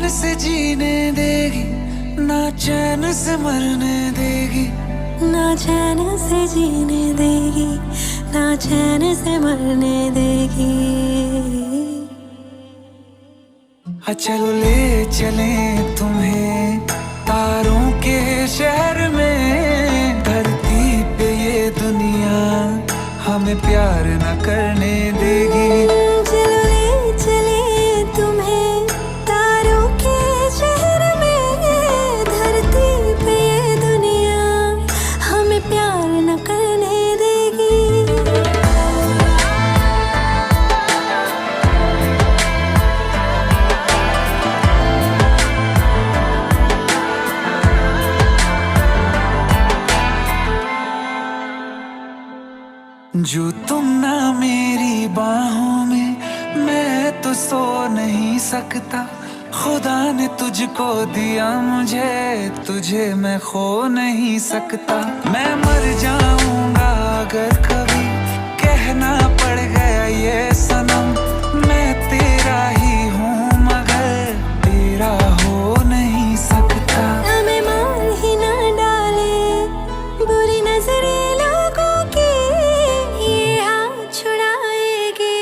से जीने देगी, ना चैन से मरने देगी, ना चैन से जीने देगी, ना चैन से मरने देगी। चलो ले चले तुम्हें तारों के शहर में, धरती पे ये दुनिया हमें प्यार न करने देगी। चलो ले चले तुम्हें तारों के शहर में, धरती पे ये दुनिया हमें प्यार न करने देगी। जो तुम ना मेरी बाहों में, मैं तो सो नहीं सकता। खुदा ने तुझको दिया मुझे, तुझे मैं खो नहीं सकता। मैं मर जाऊंगा अगर कभी कहना पड़ गया ये सनम, मैं तेरा ही हूँ मगर तेरा हो नहीं सकता। हमें मार ही ना डाले बुरी नजरें लोगों की, ये हाथ छुड़ाएगी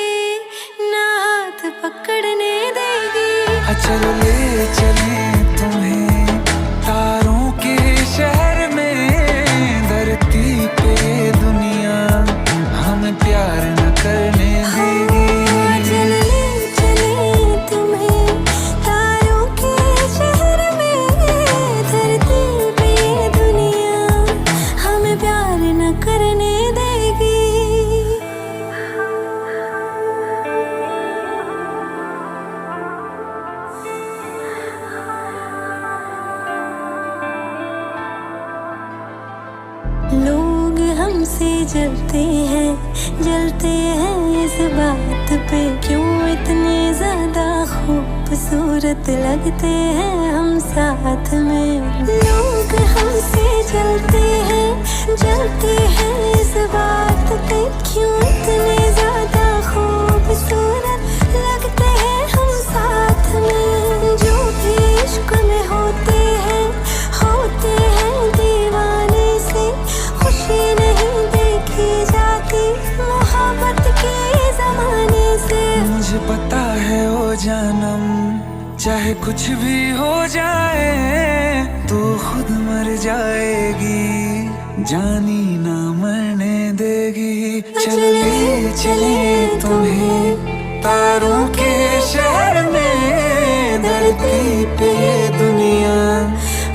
ना हाथ पकड़ने देगी। चलो ले चले तुम्हें तारों के शहर में, धरती पे दुनिया हमें प्यार न करने देगी। चलो ले चले तुम्हें तारों के शहर में, धरती पे ये दुनिया हमें प्यार न करने देगी। लोग हमसे जलते हैं इस बात पे, क्यों इतने ज्यादा खूबसूरत लगते हैं हम साथ में। लोग हमसे जलते हैं इस बात पे, क्यों इतने ज्यादा खूबसूरत लगते हैं हम साथ में। जो भी इश्क में होते हैं दीवाने से, खुशी नहीं देखी जाती मोहब्बत के ज़माने से। मुझे पता है ओ जानम, चाहे कुछ भी हो जाए तू खुद मर जाएगी, जानी ना मरने देगी। चलो ले चले तुम्हें तारों के शहर में, धरती पे दुनिया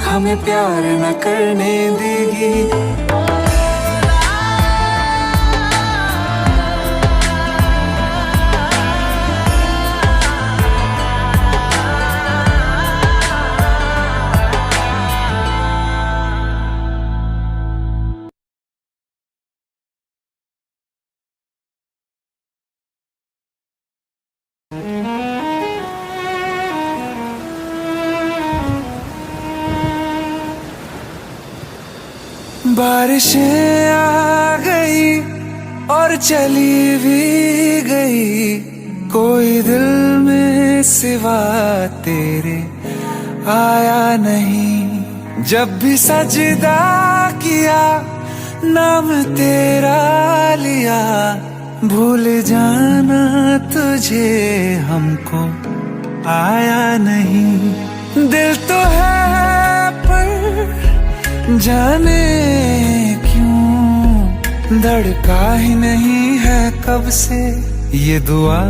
हमें प्यार न करने देगी। बारिशें आ गई और चली भी गई, कोई दिल में सिवा तेरे आया नहीं। जब भी सजदा किया नाम तेरा लिया, भूल जाना तुझे हमको आया नहीं। दिल तो है पर जाने क्यों धड़का ही नहीं है कब से, ये दुआ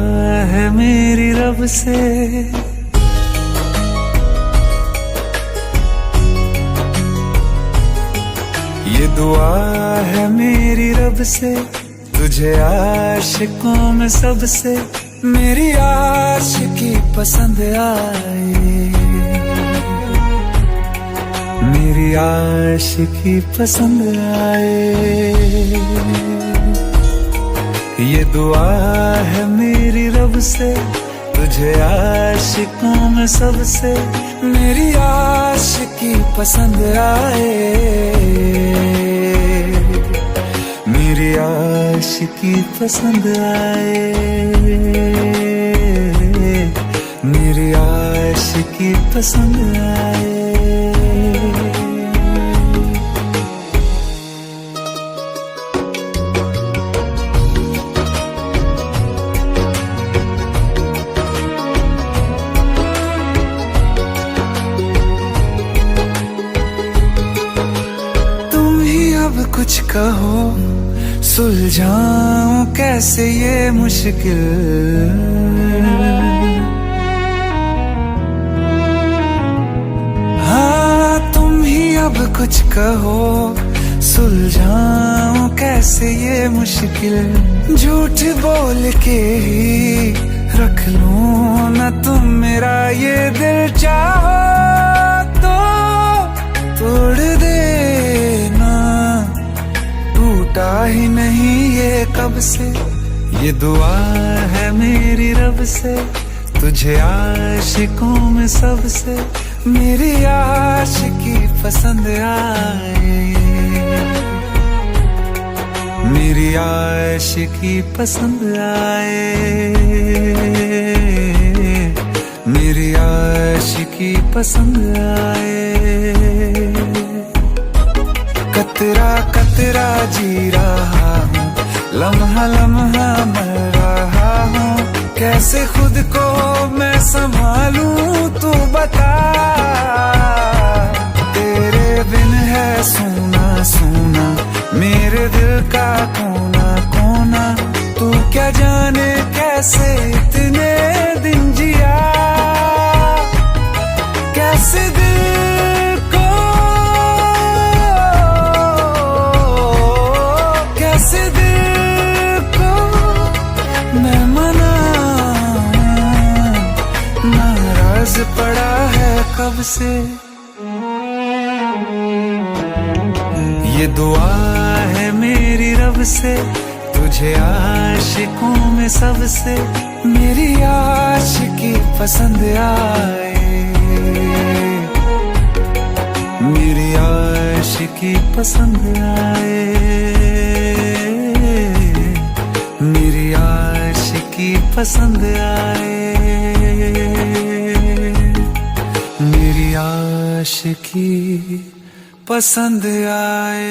है मेरी रब से। ये दुआ है मेरी रब से, तुझे आशिकों में सबसे मेरी आशिकी पसंद आए, मेरी आशिकी पसंद आए। ये दुआ है मेरी रब से, तुझे आशिकों में सबसे मेरी आशिकी पसंद आए, मेरी आशिकी पसंद आए, मेरी आशिकी पसंद आए। तुम ही अब कुछ कहो, सुलझाऊं कैसे ये मुश्किल। हाँ तुम ही अब कुछ कहो, सुलझाऊं कैसे ये मुश्किल। झूठ बोल के ही रख लूं ना तुम मेरा ये दिल, चाहो तो तोड़ देना। टूटा ही नहीं ये कब से, ये दुआ है मेरी रब से। तुझे आशिकों में सबसे मेरी आशिकी पसंद आए। मेरी आशिकी पसंद आए। मेरी आशिकी पसंद आए। कतरा कतरा जी रहा हूँ, लम्हा लम्हा मर रहा हूँ। कैसे खुद को मैं संभालूं तू बता। तेरे बिन है सूना सूना मेरे दिल का कोना कोना। तू क्या जाने कैसे इतने दिन जिया, कैसे दिल को, कैसे दिल को मैं मनाऊं। नाराज पड़ा है कब से, ये दुआ है मेरी रब से। तुझे आशिकों में सबसे मेरी आशिकी पसंद आए। मेरी आशिकी पसंद आए। मेरी आशिकी पसंद आए। मेरी आशिकी पसंद आए।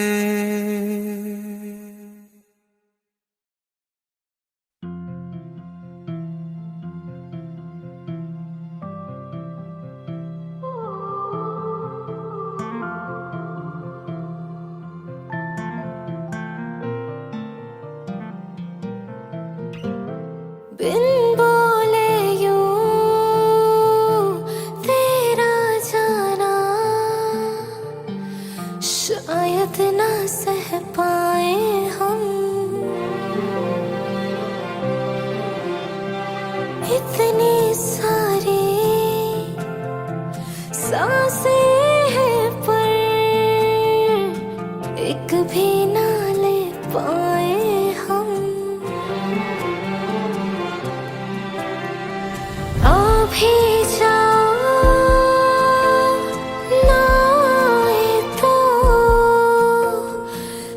बिन बोले यूं तेरा जाना शायद ना सह पाए हम। इतनी सारी सांसें हैं पर एक भी ना ले पाए हम। भी जाओ ना आए तो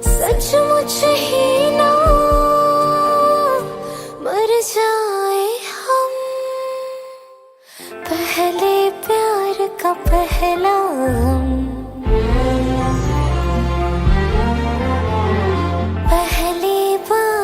सचमुच ही ना मर जाए हम। पहले प्यार का पहला पहली बार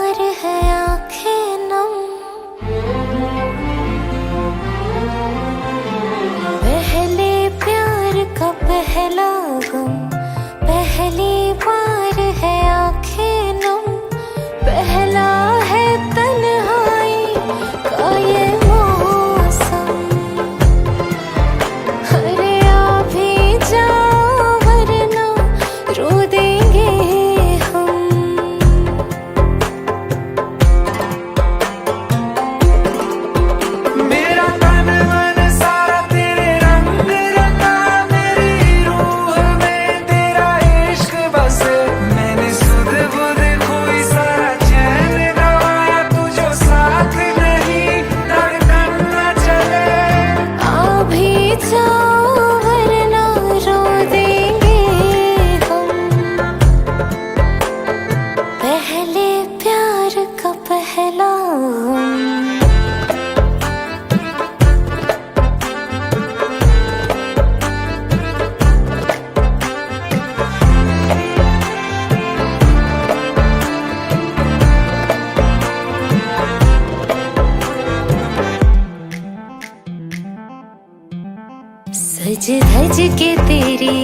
धज के तेरी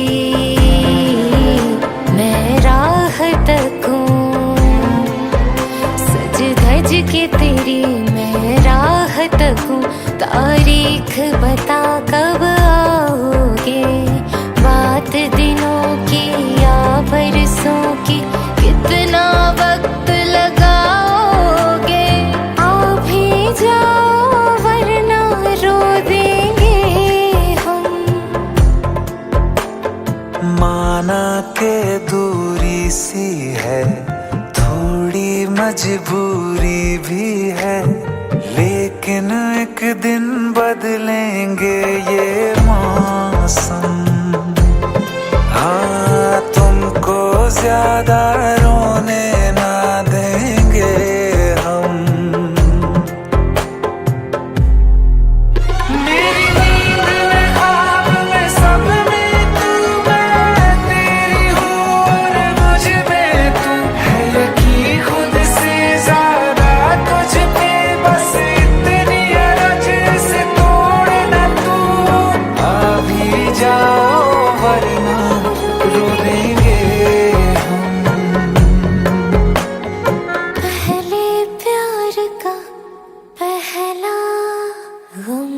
मैं राह तकूं, सज धज के तेरी मैं राह तकूं। तारीख बता कब आओगे, बात दिनों की या बरसों की, कितना वक्त लगाओगे। आ भी जाओ वरना रो देंगे हम। माना के दूरी सी है, थोड़ी मजबूरी भी है, लेकिन एक दिन बदलेंगे ये मौसम। हाँ, तुमको ज्यादा रोने ना देंगे हम। मेरी नींद में ख्वाब में सब में तू, मैं तेरी हूँ और मुझ में तू है। यकीन खुद से ज्यादा तुझ पे, बस इतनी अरज से तोड़ न तू। आ भी जाओ वरना रो देंगे हम। पहले प्यार का पहला गम।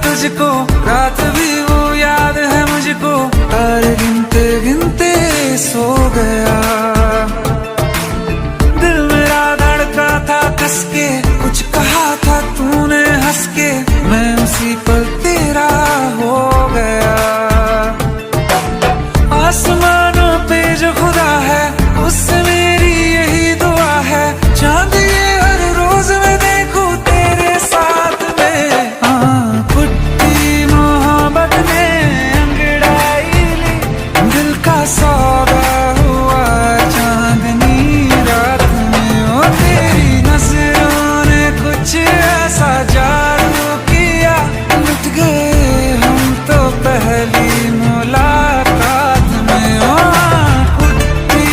तुझको रात भी वो याद है मुझको, तारे गिनते गिनते सो गया। दिल मेरा धड़का था कस के, कुछ कहा था तूने हंस के, मैं उसी पल तेरा हो गया। आसमानों पे जो खुदा है उससे मेरी यही दुआ है, चांद ये हर रोज मैं देखूं तेरे साथ में। पुट्टी मोहब्बत ने अंगड़ाई ली, दिल का सौदा हुआ चांदनी रात में। ओ तेरी नजरों ने कुछ ऐसा जादू किया, लुट गए हम तो पहली मुलाकात में। ओ पुट्टी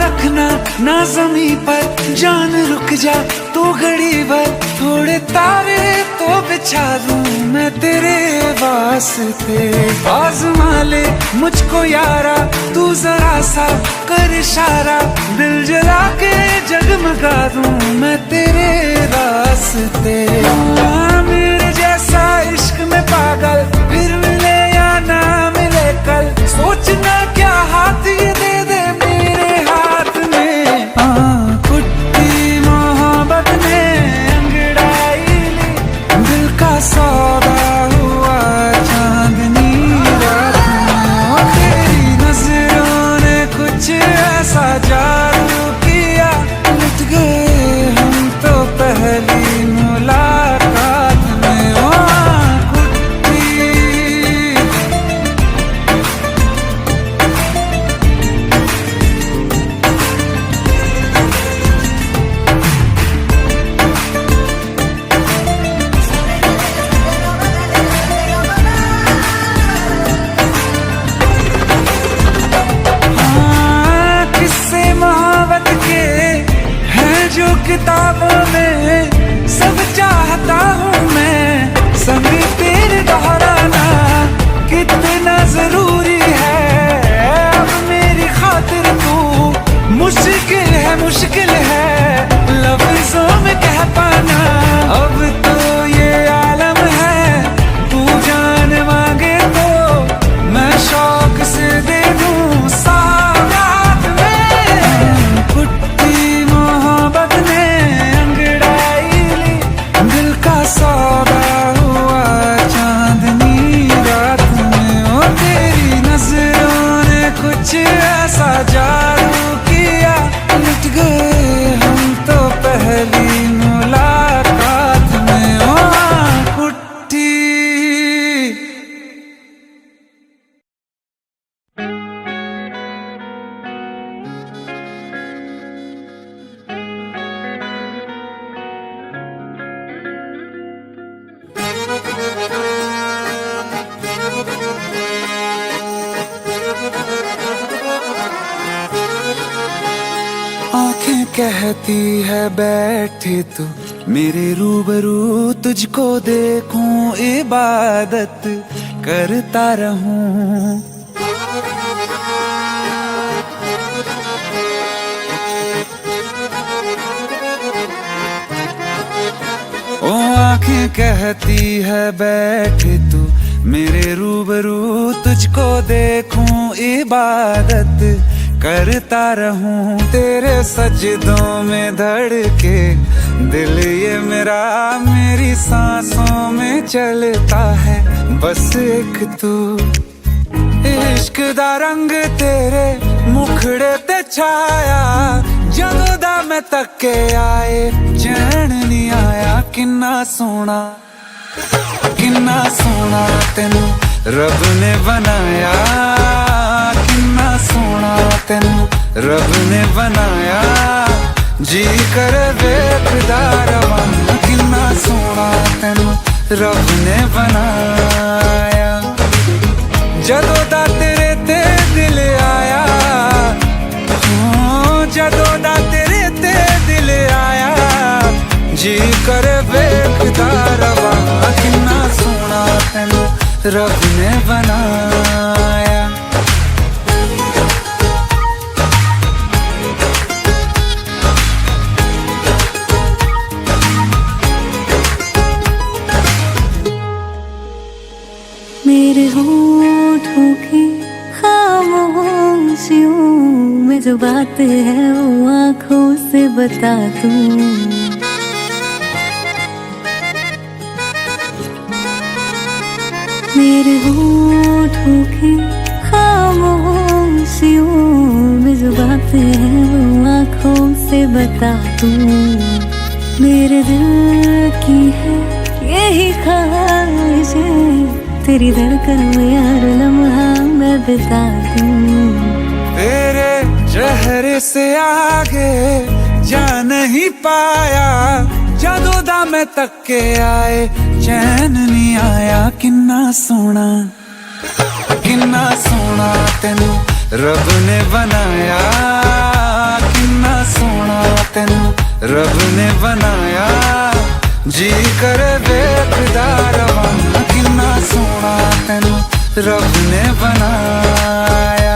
रखना ना ज़मीं पर जान रुक जा तो घड़ी भर, थोड़े तारे तो बिछा दूं मैं तेरे वास्ते। आज़मा ले मुझको यारा तू जरा सा कर इशारा, दिल जला के जगमगा दूं मैं तेरे रास्ते। मेरे जैसा इश्क में पागल फिर मिले या ना मिले कल, सोचना क्या हाथ ये दे दे मेरे हाथ में। पुट्टी मोहब्बत ने अंगड़ाई ली, दिल का सौदा हुआ चांदनी रात में। ओ तेरी नजरों ने कुछ ऐसा जादू किया, लुट गए हम तो पहली मुलाकात मुलाकात में ओ आँख उठी। आंखें कहती है बैठे तू मेरे रूबरू, तुझको देखूं इबादत करता रहूं। ओ आंखें कहती है बैठे तू मेरे रूबरू, तुझको देखूं इबादत करता रहूं। तेरे सजदों में धड़के दिल ये मेरा, मेरी सांसों में चलता है बस एक तू। इश्क दा रंग तेरे मुखड़े ते छाया, जदों दा मैं तके आए चैन नहीं आया। किन्ना सोना तेनू रब ने बनाया, किन्ना सोना तेनू रब ने बनाया। जी कर वेखदा रवां, किन्ना सोना तेनू रब ने बनाया। जदों दा तेरे ते दिल आया, जदों दा तेरे ते दिल आया। जी कर वेखदा रवां, किन्ना सोना तेनू रब ने बनाया। मेरे होठों की खामोशियों में जो बात है वो आँखों से बता दूं। मेरे होठों की खामोशियों में जो बात है वो आँखों से बता दूं। मेरे दिल की है यही ख्वाहिश है, तेरी धड़कन में हर लम्हा मैं बिता दूं। तेरे चेहरे से आगे जा नहीं पाया, जदों दा मैं तके आए चैन नहीं आया। किन्ना सोना तेनू रब ने बनाया, किन्ना सोना तेनू रब ने बनाया। जी कर वेखदा रवां, किन्ना सोना तेनू रब ने बनाया।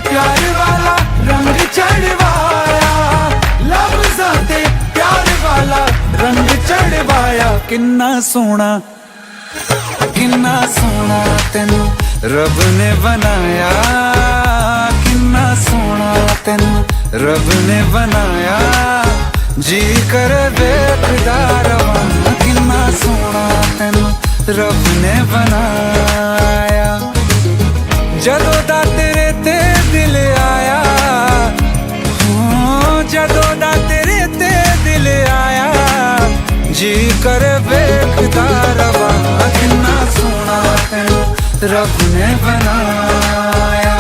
प्यार वाला रंग चढ़वाया, लफ्ज़ां प्यार वाला रंग चढ़वाया। किन्ना सोना तेनू रब ने बनाया, किन्ना सोना तेनू रब ने बनाया। जी कर वेखदा रवां, किन्ना सोना तेनू रब ने बनाया। जदों दा तेरे ते दिल आया, जदों दा तेरे ते दिल आया। जी कर वेखदा रवां, किन्ना सोना तेनू रब ने बनाया।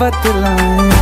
बतलाऊं।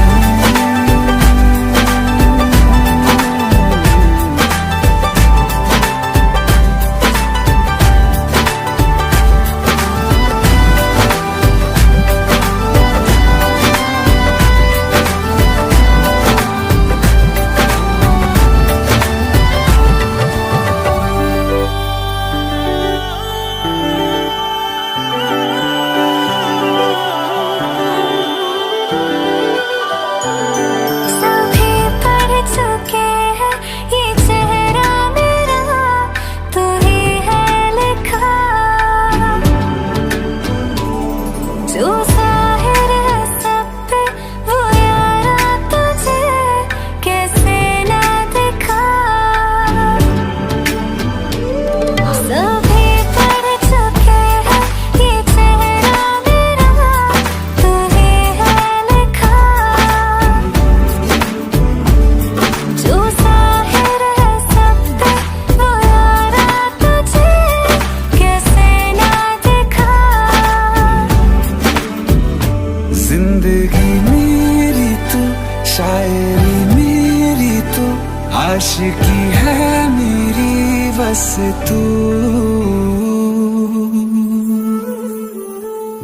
जिंदगी मेरी तू, शायरी मेरी तू, आशिकी है मेरी बस तू।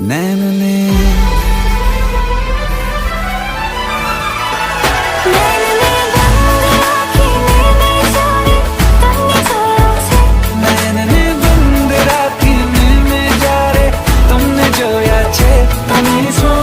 नैन ने बंद राखी में जा रे तुमने जोया छे तुमने सो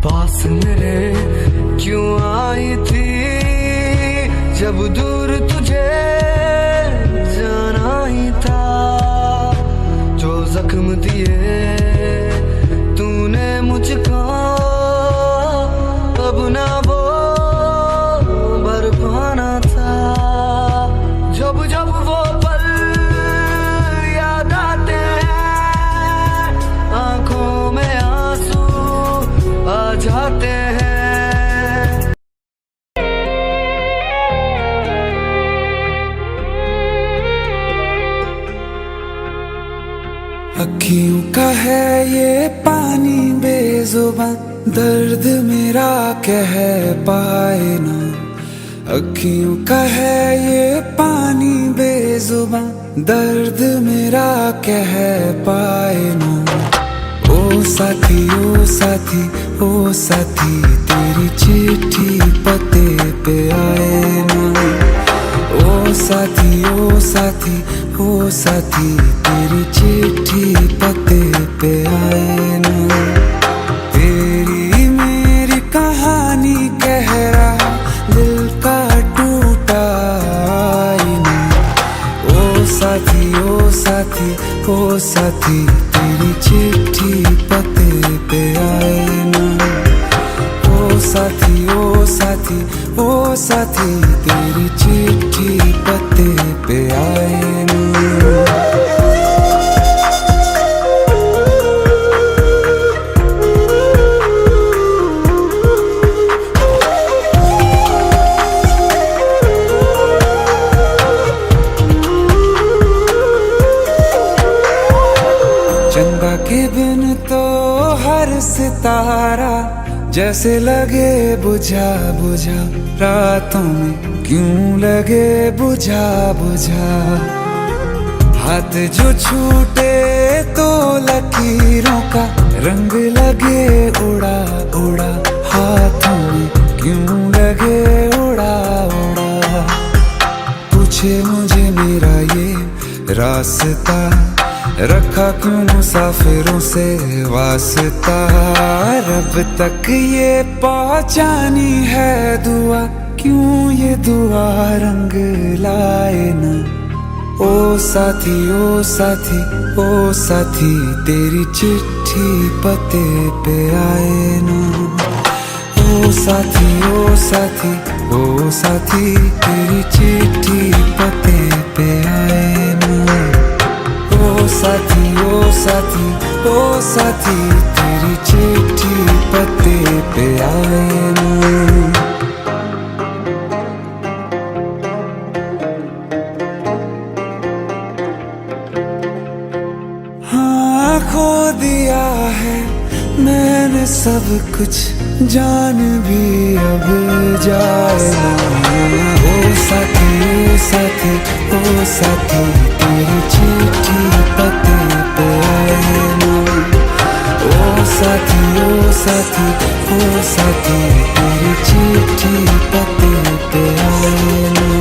पास मेरे क्यों आई थी जब दूर तुझे जाना ही था। जो जख्म दिए तूने मुझको अब ना वो भर पाना था। जब जब वो पल याद आते हैं आंखों में आंसू आ जाते हैं। अखियों का है ये पानी बेजुबान, दर्द मेरा कह पाए ना। अखियों का है ये पानी बेजुबान, दर्द मेरा कह पाए ना। ओ साथी ओ साथी ओ साथी तेरी चिट्ठी पते पे आए ना। ओ साथी ओ साथी ओ साथी तेरी चिट्ठी पते पे आए ना। तेरी मेरी कहानी कह रहा दिल का टूटा आईना। ओ साथी ओ साथी ओ साथी तेरी चिट्ठी पते पे आए ना। ओ साथी ओ साथी ओ साथी तेरी चिट्ठी पते पे आए ना। चंदा के बिन तो हर सितारा जैसे लगे बुझा बुझा, रातों में क्यों लगे बुझा बुझा। हाथ जो छूटे तो लकीरों का रंग लगे उड़ा उड़ा, हाथों में क्यों लगे रास्ता, रखा क्यों मुसाफिरों से वास्ता। रब तक ये पहुंचानी है दुआ, क्यों ये दुआ रंग लाए ना। ओ साथी ओ साथी ओ साथी, तेरी चिट्ठी पते पे आए ना। ओ साथी ओ साथी ओ साथी, तेरी चिट्ठी पते पे आए ना। ओ साथी ओ साथी ओ साथी, तेरी चिट्ठी पते पे आए ना। हाँ खो दिया है मैंने सब कुछ, जान भी अब जाए ना। ओ साथी ओ साथी ओ साथी, तेरी चिट्ठी पते पे आए ना। ओ साथी ओ साथी ओ साथी, तेरी चिट्ठी पते पे आए ना।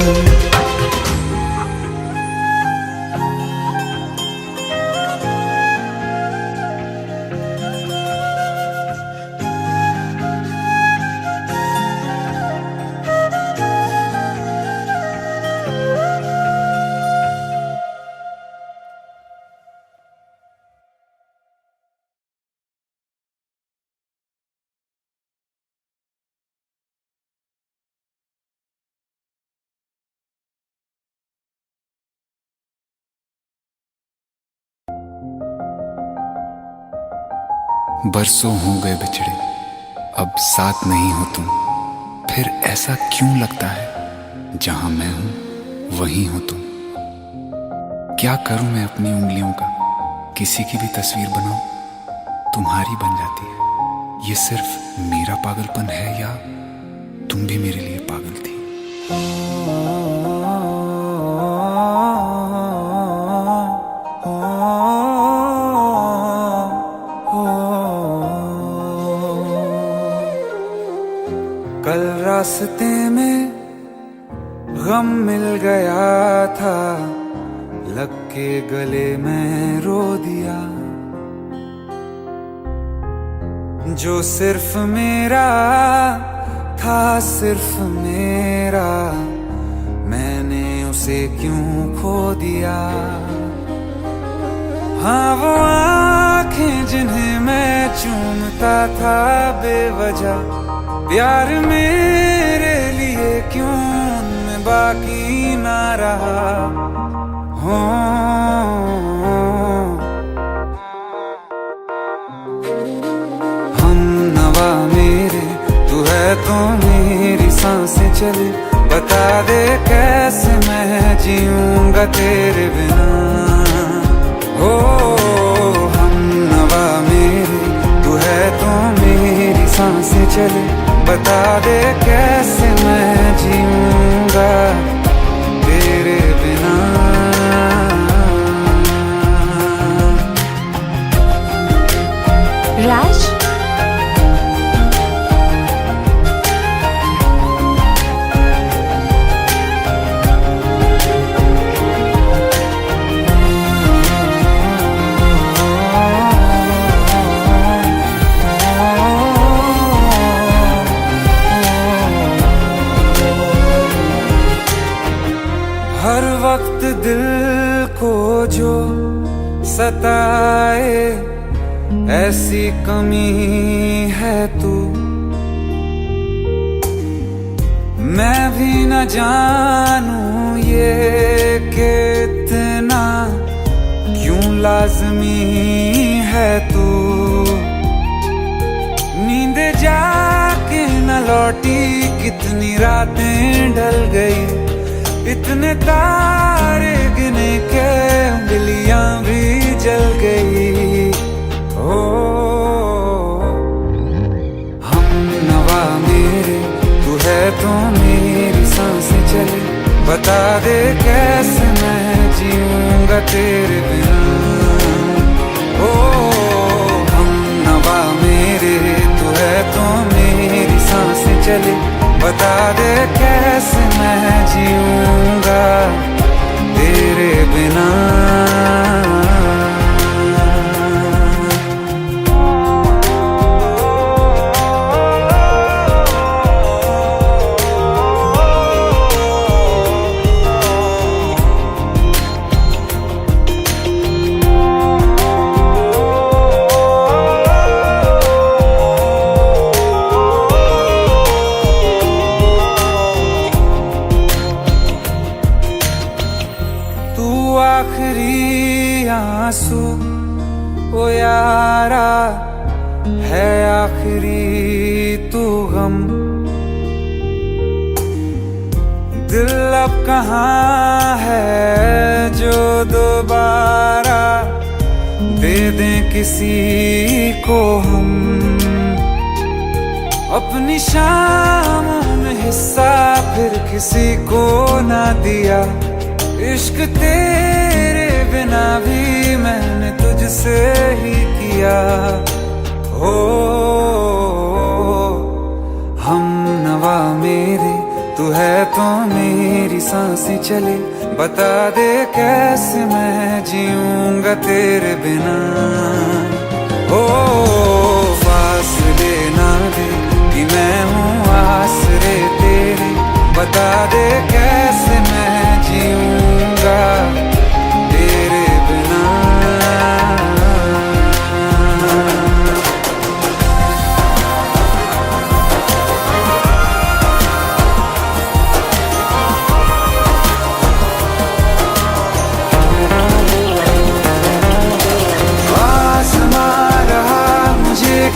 बरसों हो गए बिछड़े, अब साथ नहीं हो तुम। फिर ऐसा क्यों लगता है, जहां मैं हूं वहीं हो तुम। क्या करूं मैं अपनी उंगलियों का, किसी की भी तस्वीर बनाऊं, तुम्हारी बन जाती है। ये सिर्फ मेरा पागलपन है या तुम भी मेरे लिए पागल थी। कल रास्ते में गम मिल गया था, लग के गले में रो दिया। जो सिर्फ मेरा था, सिर्फ मेरा, मैंने उसे क्यों खो दिया। हाँ वो आंखें जिन्हें मैं चूमता था बेवजह, प्यार मेरे लिए क्यों उनमें बाकी ना रहा। हो हम नवा मेरे, तू है तो मेरी सांसें चले। बता दे कैसे मैं जीऊंगा तेरे बिना। हो हम नवा मेरे, तू है तो मेरी सांसें चले। बता दे कैसे मैं जीऊंगा तेरे बिना। राज हर वक्त दिल को जो सताए, ऐसी कमी है तू। मैं भी न जानूं ये कि इतना क्यों लाजमी है तू। नींद जाके न लौटी, कितनी रातें ढल गई। इतने तारे गिने के उंगलियां भी जल गई। ओ हम नवा मेरे, तू है तो मेरी सांसें चले। बता दे कैसे मैं जीऊंगा तेरे बिना। ओ हम नवा मेरे, तू है तो मेरी सांसें चले। बता दे कैसे मैं जीऊंगा तेरे बिना। आखिरी तू गम। दिल अब कहाँ है जो दोबारा दे दें किसी को हम। अपनी शामों में हिस्सा फिर किसी को ना दिया। इश्क तेरे बिना भी मैंने तुझसे ही किया। हो हम नवा मेरे, तू है तो मेरी सांसें चले। बता दे कैसे मैं जीऊंगा तेरे बिना। ओ फासले ना दे कि मैं हूँ आसरे तेरे। बता दे कैसे मैं जीऊंगा तेरे बिना।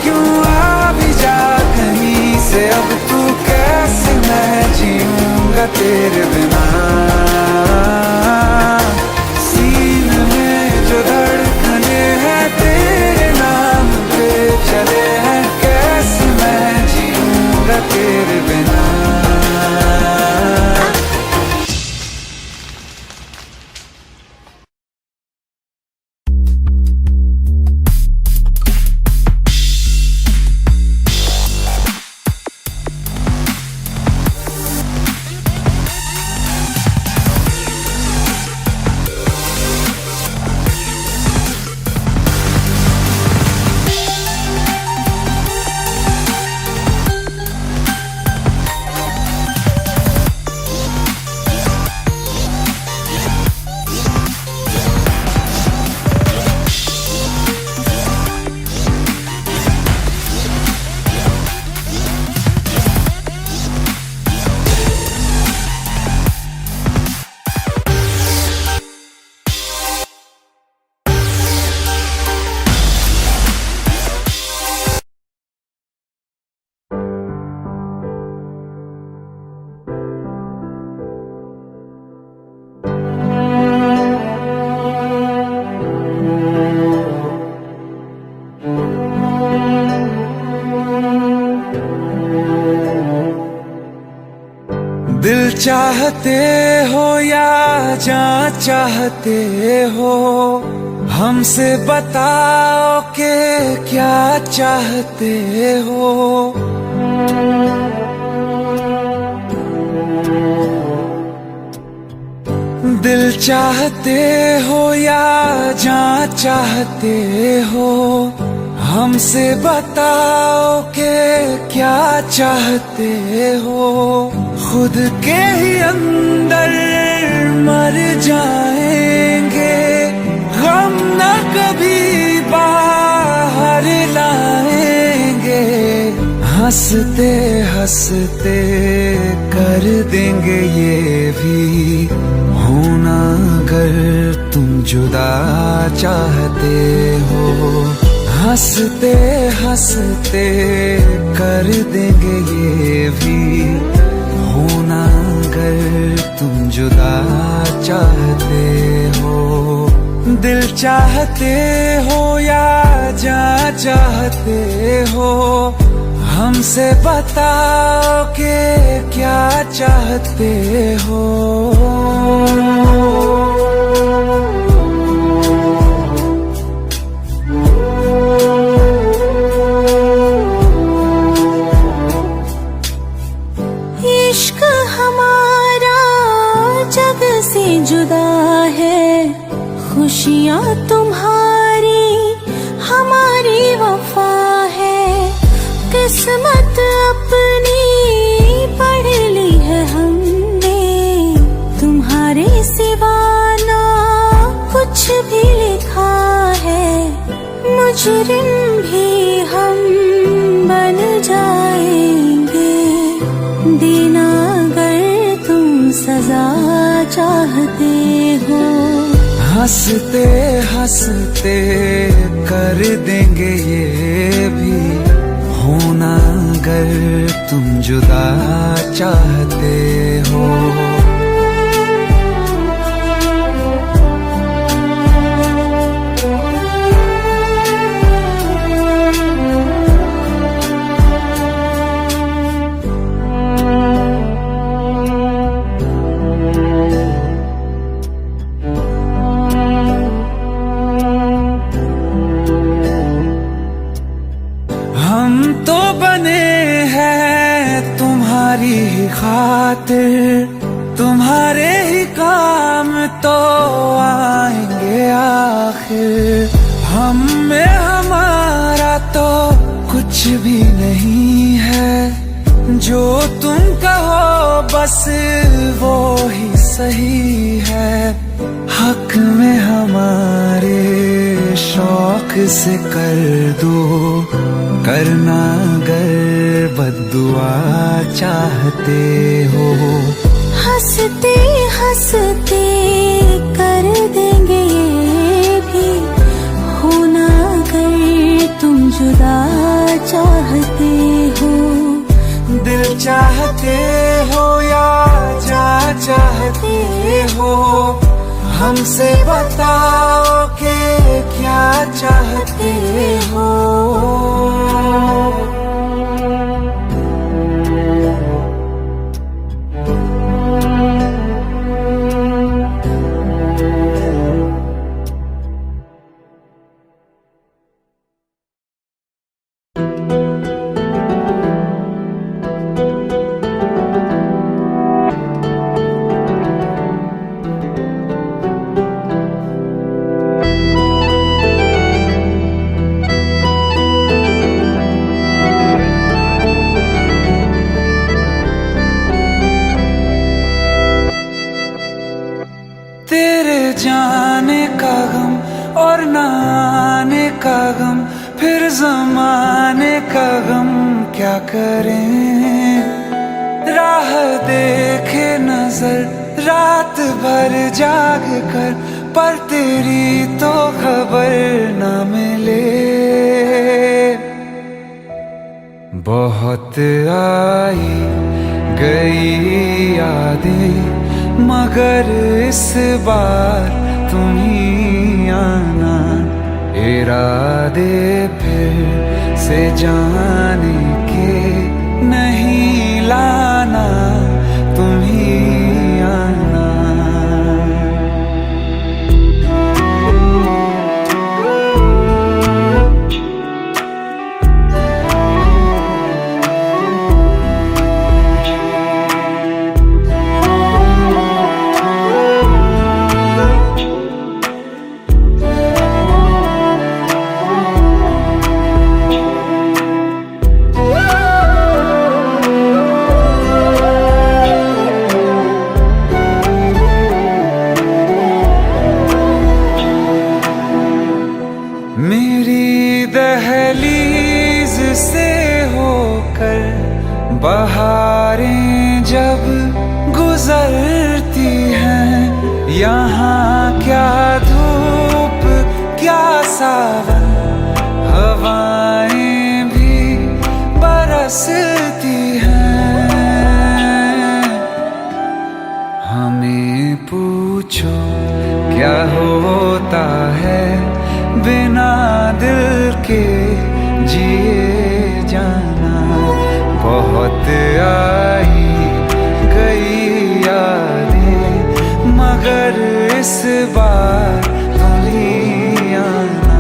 क्यों आ भी जा कहीं से अब तू, कैसे मैं जीऊंगा तेरे बिना। सीने में जो धड़कने हैं तेरे नाम पे चले हैं, कैसे मैं जीऊंगा तेरे बिना। दिल चाहते हो या जान चाहते हो, हमसे बताओ कि क्या चाहते हो। दिल चाहते हो या जान चाहते हो, हमसे बताओ कि क्या चाहते हो। खुद के ही अंदर मर जाएंगे, गम न कभी बाहर लाएंगे। हंसते हंसते कर देंगे ये भी होना, अगर तुम जुदा चाहते हो। हंसते हंसते कर देंगे ये भी होना, अगर तुम जुदा चाहते हो। दिल चाहते हो या जान चाहते हो, हमसे बताओ कि क्या चाहते हो। इश्क हमारा जग से जुदा है, खुशियाँ तुम्हारी हमारी वफा है। किस्मत अपनी पढ़ ली है हमने, तुम्हारे सिवा ना कुछ भी लिखा है। मुजरिम भी हम बन जाएंगे, देना अगर तुम सजा चाहते हो। हंसते हंसते कर देंगे ये भी करना अगर तुम जुदा चाहते हो। हम तो बने हैं तुम्हारी ही खातिर, तुम्हारे ही काम तो आएंगे आखिर। हम में हमारा तो कुछ भी नहीं है, जो तुम कहो बस वो ही सही है। हक में हमारे शौक से कर दो, करना अगर बद्दुआ चाहते हो। हंसते हंसते कर देंगे ये भी, होना अगर तुम जुदा चाहते हो। दिल चाहते हो या जा चाहते हो, हमसे बताओ कि क्या चाहते हो। तेरे जाने का गम और न आने का गम, फिर जमाने का गम क्या करें। राह देखे नजर रात भर जाग कर, पर तेरी तो खबर न मिले। बहुत आई गई यादें, मगर इस बार तुम ही आना। इरादे फिर से जाने के नहीं लाना, तुम ही आना। मेरी दहलीज से होकर बहारें जब गुजरती हैं, यहाँ क्या धूप क्या सावन, हवाएं भी बरसती हैं। हमें पूछो क्या होता है बिना दिल के जिए जाना। बहुत आई गई यादें, मगर इस बार तुम ही आना।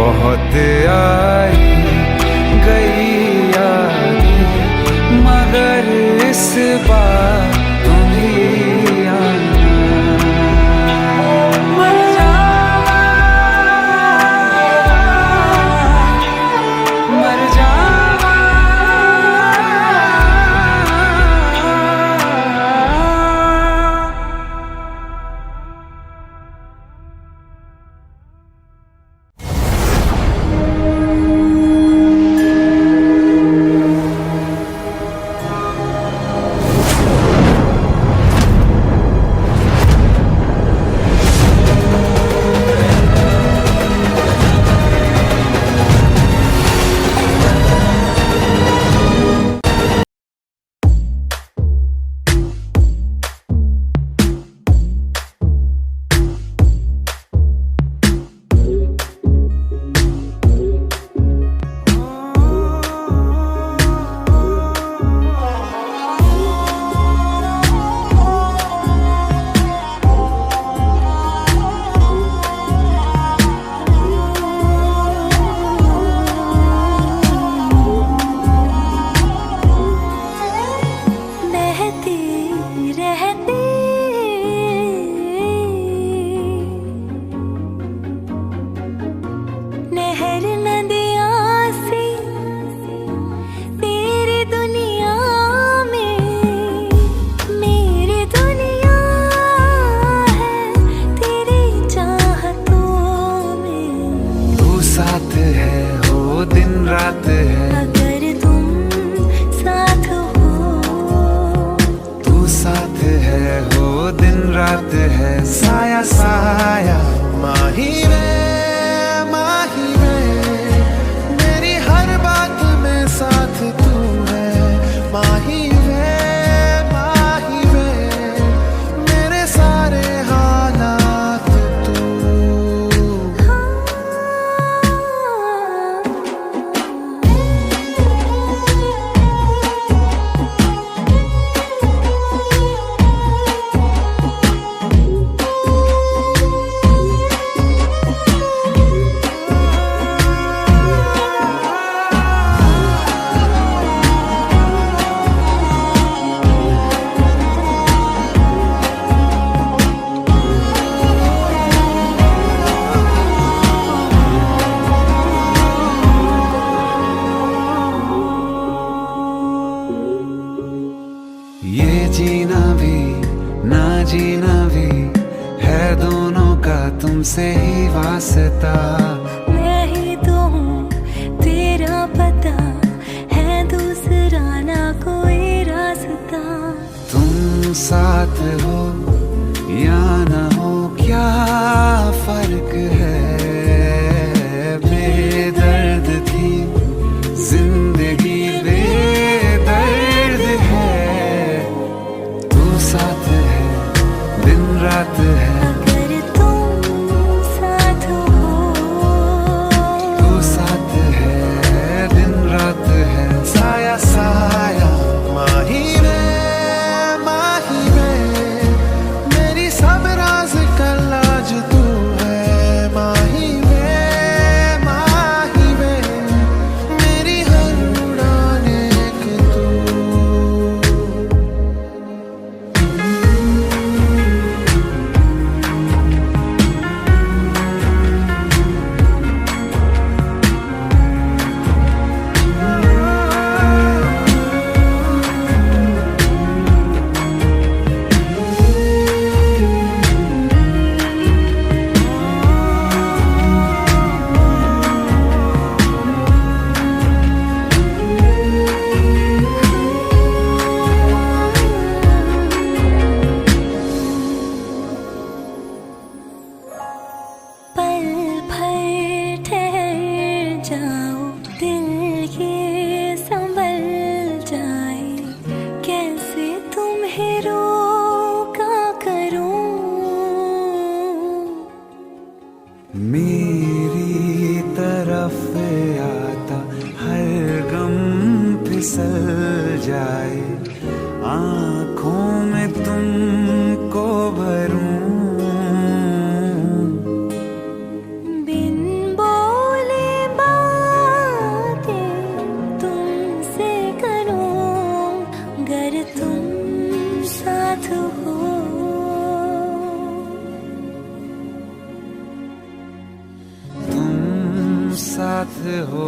बहुत आई गई यादें, मगर इस बार तुम ही आना। मर जावा, मर जावा। नहर नदियाँ से तेरी दुनिया में, मेरी दुनिया है तेरी चाहतों में। तू साथ है हो दिन रात है, अगर तुम साथ हो, तू साथ है हो दिन रात है। साया साया माही में मेरी हर बात में साथ तू है। माही वे मेरे सारे हालात तू। ये जीना भी ना जीना भी है दोनों का तुमसे ही वास्ता। मैं ही तो हूँ तेरा पता, है दूसरा ना कोई रास्ता। तुम साथ हो या ना हो क्या फर्क है, बेदर्द थी जिंदगी बेदर्द है। तू साथ है दिन रात है, अगर तुम साथ हो, तू साथ है दिन रात है। साया साया माही वे मेरी सब राज का लाज तू है। माही वे मेरी हर उड़ान एक तू। पल भर ठहर जाओ, दिल ये संभल जाए। कैसे तुम्हें रोका करूं, मेरी तरफ आता हर गम फिसल जाए। आँखों में तुमको भरूं, बिन बोले साथ हो।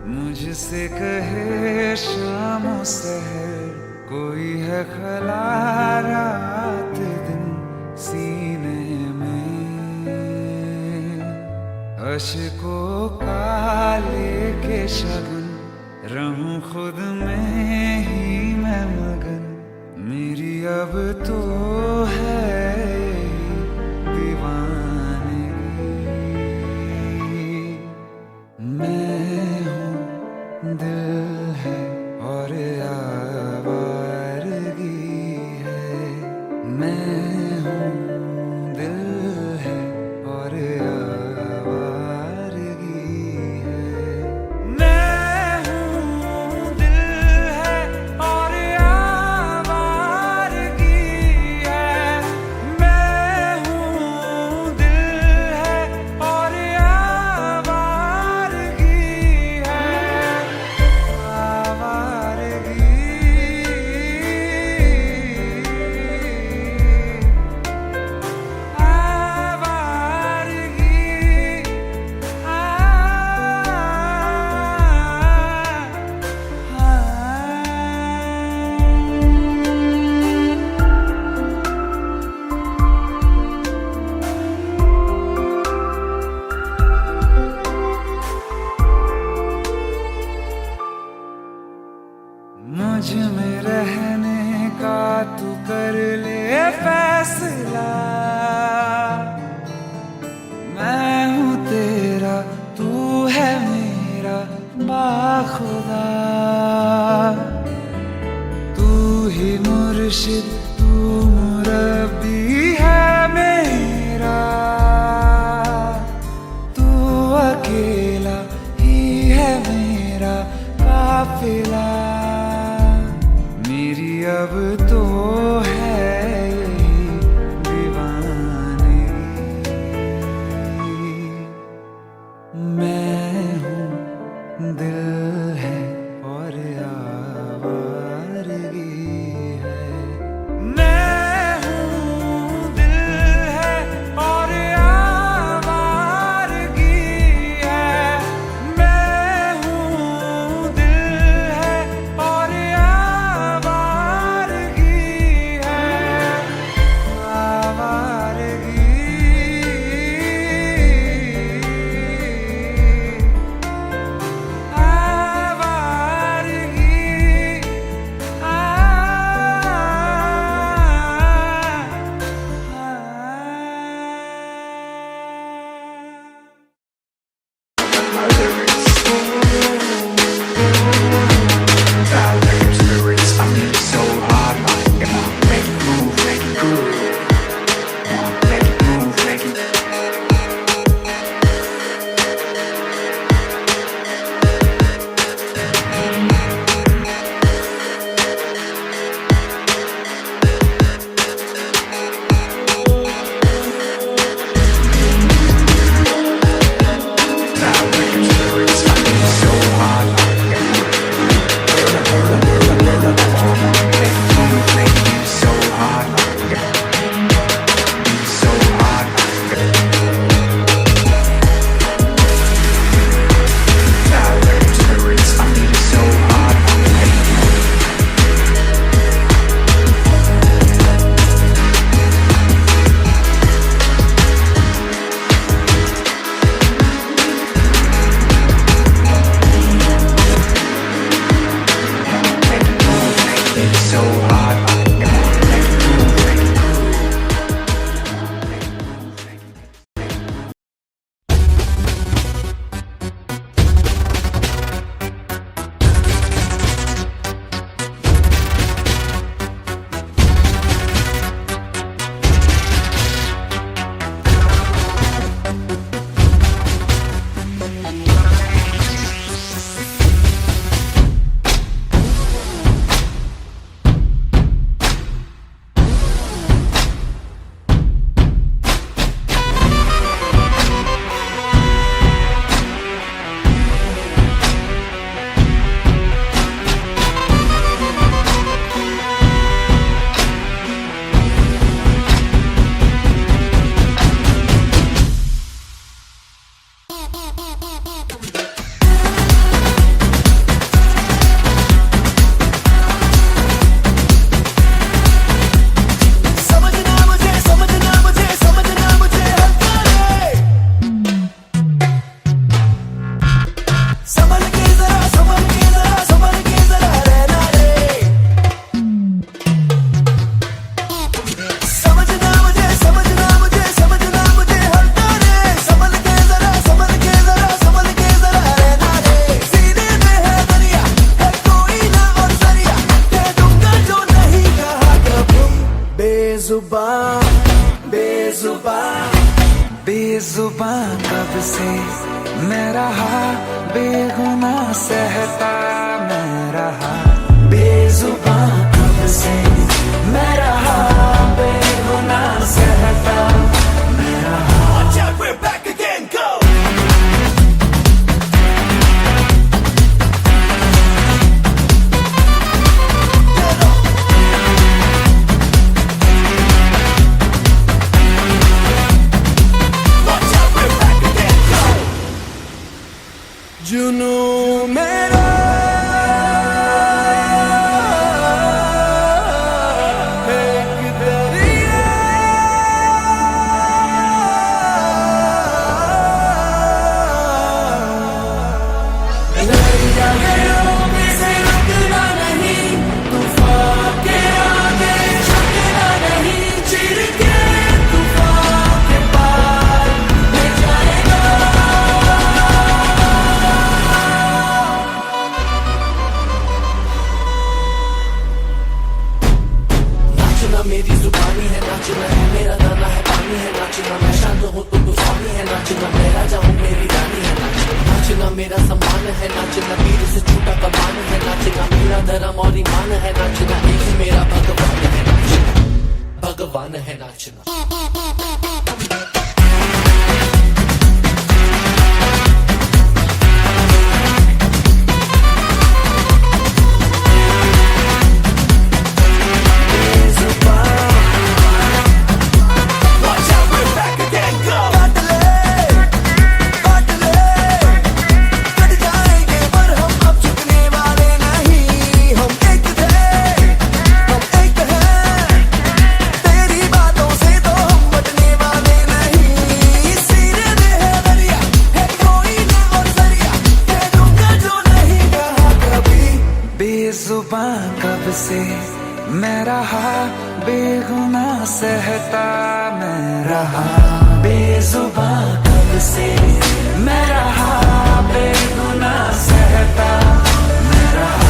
मुझसे कहे शामों सहर, कोई है खला रात दिन सीने में। अश्कों का लेके शगन, रहूं खुद में ही मैं मगन। मेरी अब तो है दीवानगी। मैं दिल है और आवारगी है। मैं हूँ दिल है और आवारगी है। मैं हूँ दिल है और आवारगी है। मैं हूँ दिल है और आवारगी है। मुझ में रहने का तू कर ले फैसला। मैं हूँ तेरा, तू है मेरा बाखुदा। तू ही मुर्शिद, तू मुरब्बी है मेरा। तू अकेला ही है मेरा काफिला। मेरी अब तो है यही दीवानगी। मैं हूँ दिल है और आवारगी है। बेजुबान बेजुबान बेजुबां कब से मैं रहा, बेगुनाह सहता मैं रहा। बेजुबां कब से मैं रहा, बेगुनाह सहता मैं रहा। Watch out, we're back again, go! जुनून मेरा एक दरिया, दरिया के रोके से रुकना नहीं, तूफान के आगे झुकना नहीं, चिर के तूफान के पार ले जाएगा। नाचना मेरी जुबानी है, नाचना है मेरा गाना है, पानी है नाचना, मैं शांत हूँ तो तूफानी है नाचना, मैं राजा हूँ मेरी रानी है नाचना, नाचना मेरा सम्मान है नाचना, वीर से छूटा कमान है नाचना, मेरा धर्म और ईमान है नाचना, एक ही मेरा भगवान है नाचना, भगवान है नाचना। बेजुबां कब से मैं रहा, बेगुनाह सहता मैं रहा। बेजुबां कब से मैं रहा, बेगुनाह सहता मैं रहा।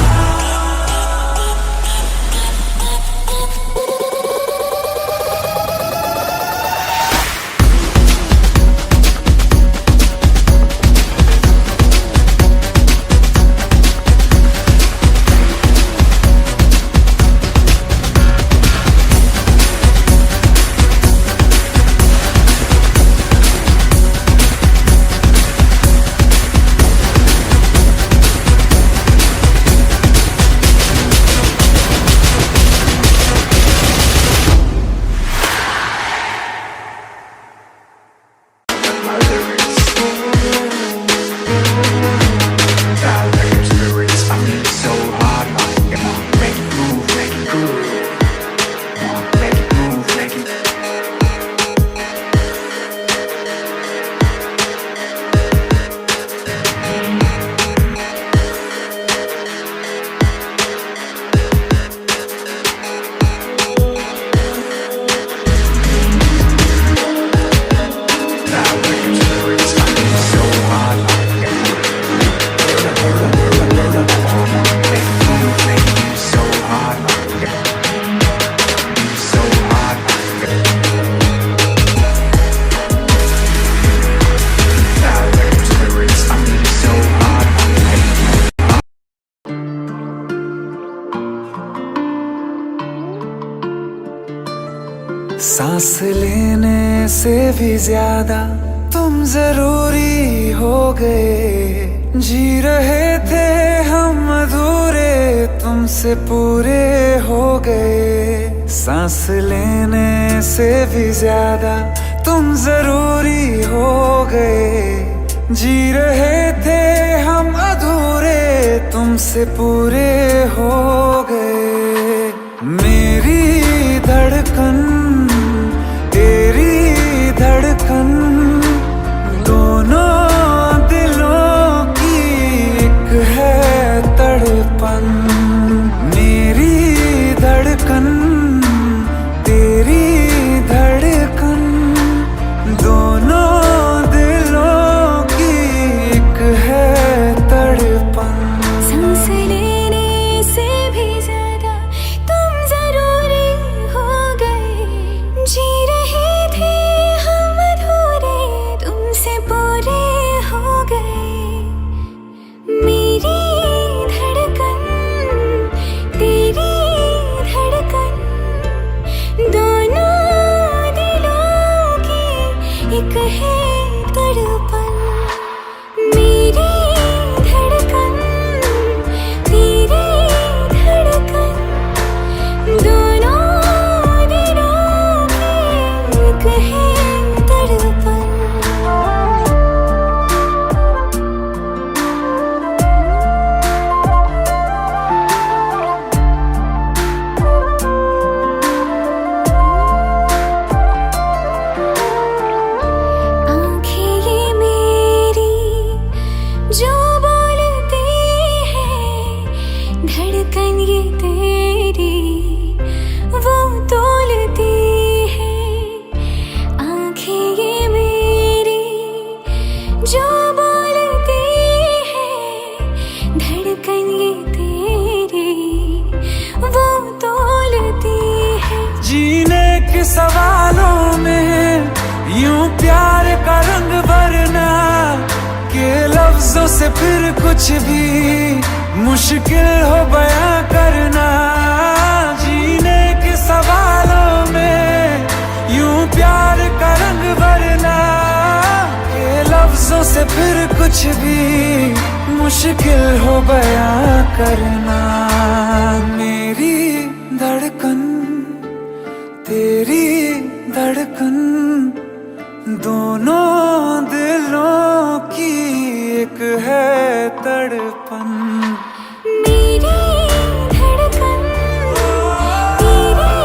सांस लेने से भी ज्यादा तुम जरूरी हो गए, जी रहे थे हम अधूरे तुमसे पूरे हो गए। सांस लेने से भी ज्यादा तुम जरूरी हो गए, जी रहे थे हम अधूरे तुमसे पूरे हो गए। मेरी धड़कन तेरी धड़कन, दोनों दिलों की एक है तड़पन। मेरी धड़कन तेरी धड़कन, दोनों दिलों की एक है तड़पन। सांस लेने से भी ज्यादा सवालों में यूं प्यार का रंग भरना के लफ्जों से फिर कुछ भी मुश्किल हो बयां करना। जीने के सवालों में यूं प्यार का रंग भरना के लफ्जों से फिर कुछ भी मुश्किल हो बयां करना। मेरी धड़कन तेरी धड़कन दोनों दिलों की एक है तड़पन। मेरी धड़कन तेरी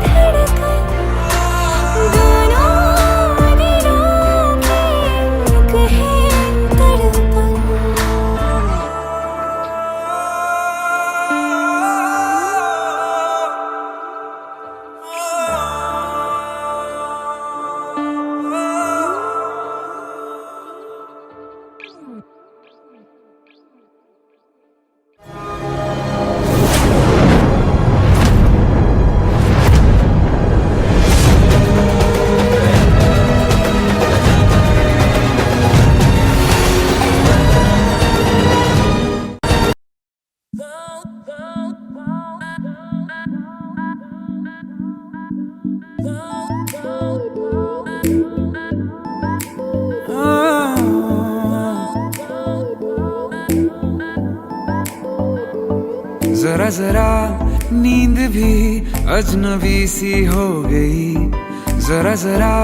धड़कन दोनों दिलों की एक है तड़पन। जरा जरा नींद भी अजनबी सी हो गई, जरा जरा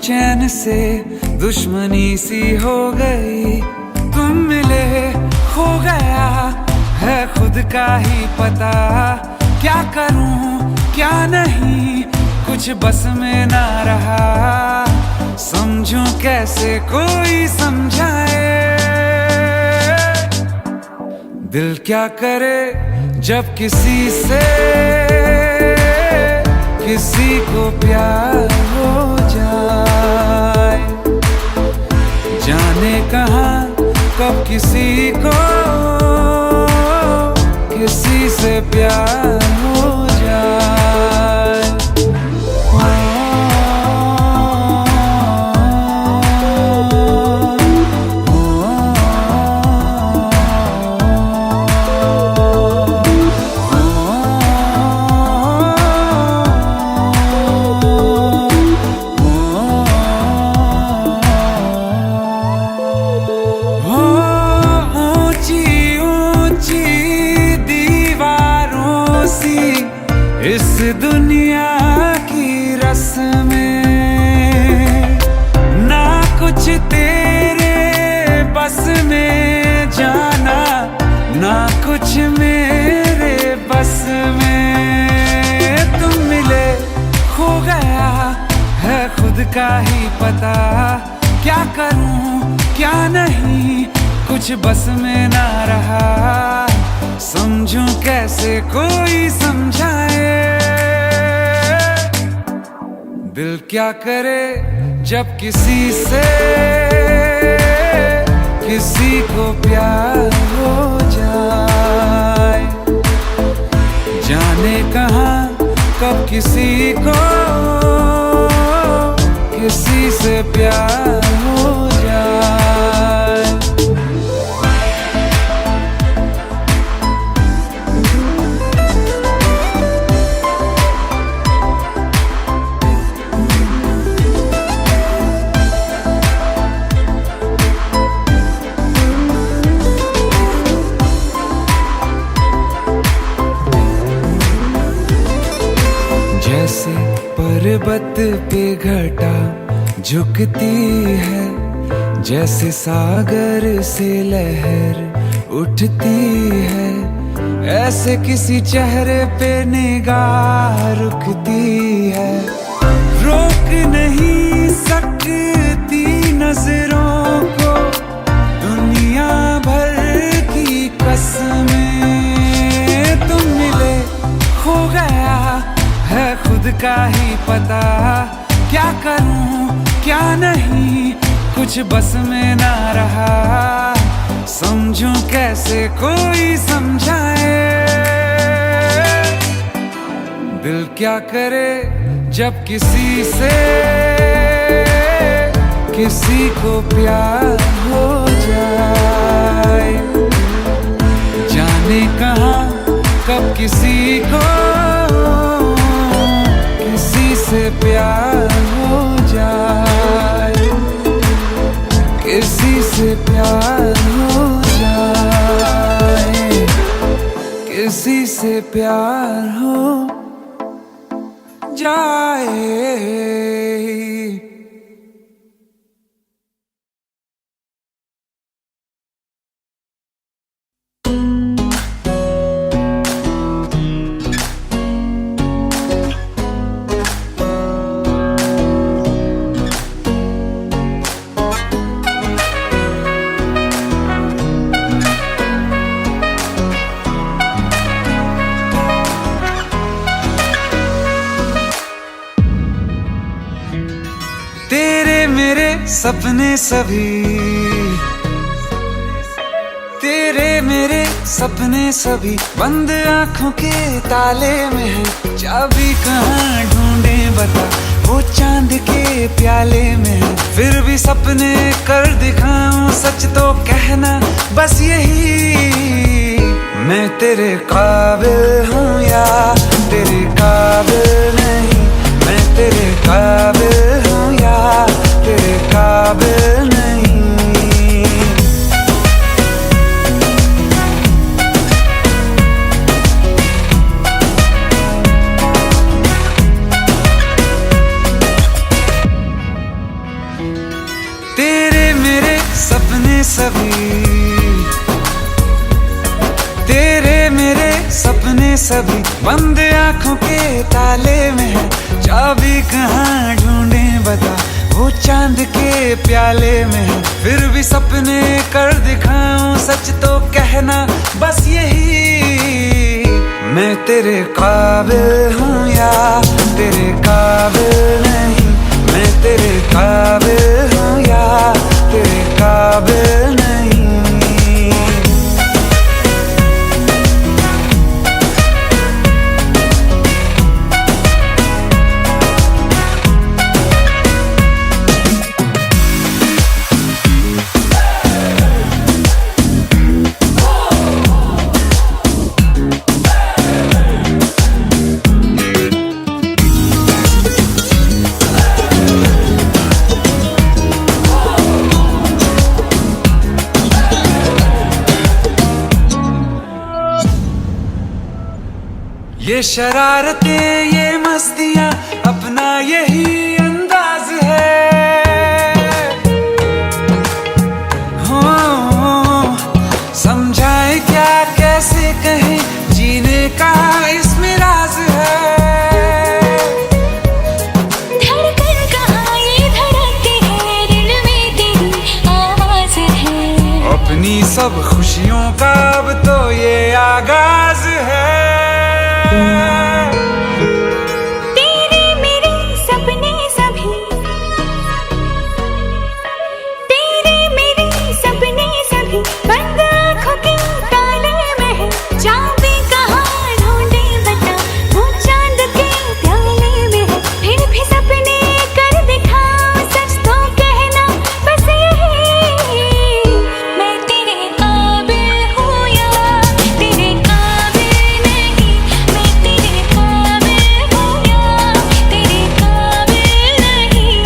चैन से दुश्मनी सी हो गई। तुम मिले खो गया है खुद का ही पता, क्या करूं क्या नहीं कुछ बस में ना रहा। समझूं कैसे कोई समझाए, दिल क्या करे जब किसी से किसी को प्यार हो जाए। जाने कहाँ कब किसी को किसी से प्यार हो जाए। इस दुनिया की रस्में ना कुछ तेरे बस में जाना, ना कुछ मेरे बस में। तुम मिले खो गया है खुद का ही पता, क्या करूं क्या नहीं कुछ बस में ना रहा। समझूं कैसे कोई समझाए, दिल क्या करे जब किसी से किसी को प्यार हो जाए। जाने कहाँ कब किसी को किसी से प्यार हो जाए। जैसे पर्वत पे घटा झुकती है, जैसे सागर से लहर उठती है, ऐसे किसी चेहरे पे निगाह रुकती है। रोक नहीं सकती नजरों को दुनिया भर की कसमें। तुम मिले खो गया है खुद का ही पता, क्या करूं क्या नहीं कुछ बस में ना रहा। समझूं कैसे कोई समझाए, दिल क्या करे जब किसी से किसी को प्यार हो जाए, जाने कहाँ कब किसी को किसी से प्यार हो जाए, किसी से प्यार हो जाए, किसी से प्यार हो जाए। तेरे मेरे सपने सभी, तेरे मेरे सपने सभी बंद आंखों के ताले में है। चाबी कहाँ ढूंढे बता, वो चांद के प्याले में है। फिर भी सपने कर दिखाऊं, सच तो कहना बस यही, मैं तेरे काबिल हूँ या तेरे काबिल नहीं, मैं तेरे काबिल हूँ या तेरे काबिल नहीं। तेरे मेरे सपने सभी, तेरे मेरे सपने सभी बंद आंखों के ताले में है। चाबी कहाँ ढूंढे बता, वो चांद के प्याले में है। फिर भी सपने कर दिखाऊं, सच तो कहना बस यही, मैं तेरे काबिल हूँ या तेरे काबिल नहीं, मैं तेरे काबिल हूँ या तेरे काबिल नहीं। ये शरारतें ये मस्तियाँ अपना यही अंदाज है। हो समझाए क्या कैसे कहें, जीने का इसमें राज है। धड़कन कहाँ ये धड़कती है, दिल में तेरी आवाज है। अपनी सब खुशियों का अब तो ये आगाज है। तेरे मेरे सपने सभी, तेरे मेरे सपने सभी बंद आँखों के ताले में है। चाबी कहाँ ढूंढे बता, वो चांद के प्याले में है। फिर भी सपने कर दिखाऊं, सच तो कहना बस यही, मैं तेरे काबिल हूँ या तेरे काबिल नहीं, मैं तेरे काबिल हूँ या तेरे काबिल नहीं।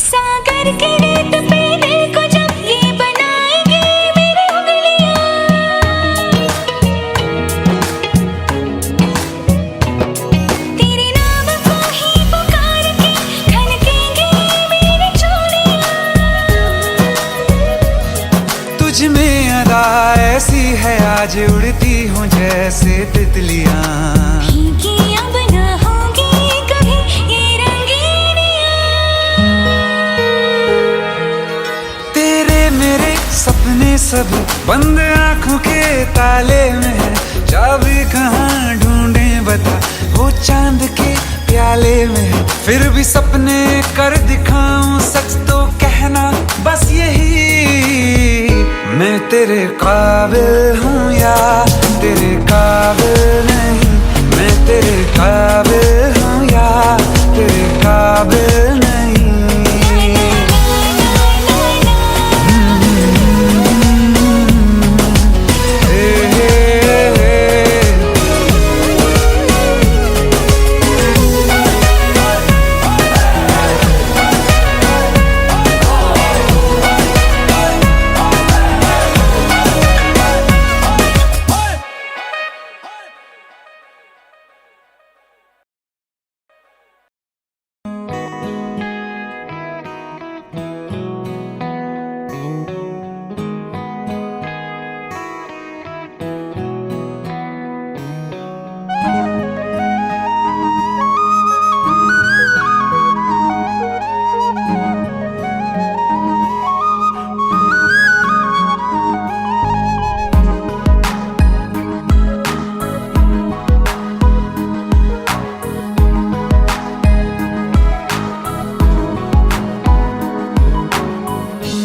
सागर के रेत पे दिल को जब ये बनाएंगे मेरी उंगलियां, तेरे नाम को ही पुकार के खनकेंगे मेरी चूड़ियां। तुझ में अदा ऐसी है आज, उड़ती हूँ जैसे तितलियाँ। कि अब न होगी कभी ये रंगीनियां। तेरे मेरे सपने सपने सब बंद आंखों के ताले में है, चाबी कहाँ ढूंढे बता, वो चांद के प्याले में है। फिर भी सपने कर दिखाऊं, सच तो कहना बस यही, मैं तेरे काबिल हूँ या तेरे काबिल नहीं, मैं तेरे काबिल हूँ या तेरे काबिल नहीं।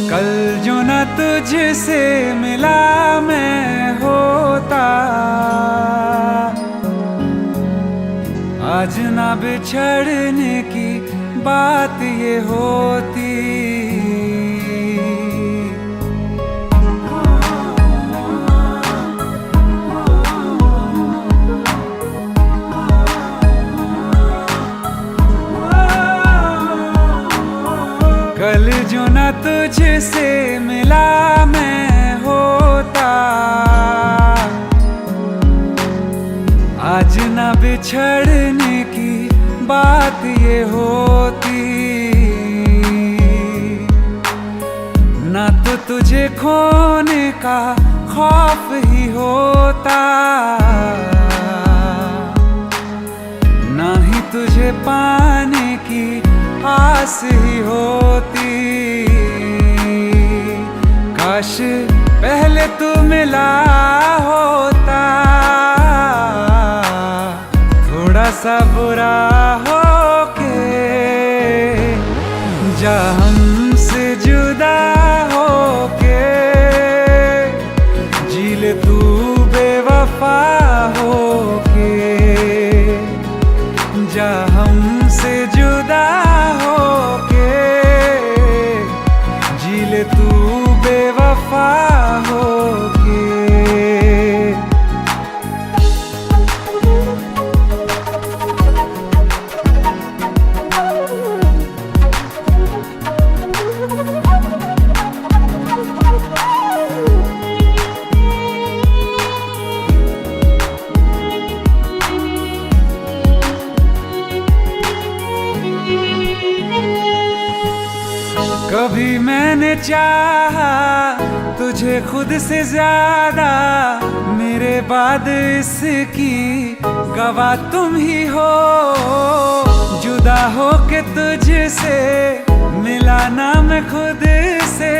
कल जो न तुझसे मिला मैं होता, आज ना बिछड़ने की बात ये होती। कल जो न तुझसे मिला मैं होता, आज न बिछड़ने की बात ये होती। ना तो तुझे खोने का खौफ ही होता, ना ही तुझे पाने की आस ही होती। काश पहले तू मिला होता, थोड़ा सा बुरा होके जा हमसे जुदा होके, जी ले तू बेवफा होके, जा हमसे जुदा होके, जी ले तू बेवफा होके। कभी मैंने चाहा तुझे खुद से ज्यादा, मेरे बाद इसकी गवाह तुम ही हो। जुदा हो के तुझसे मिला ना मैं खुद से,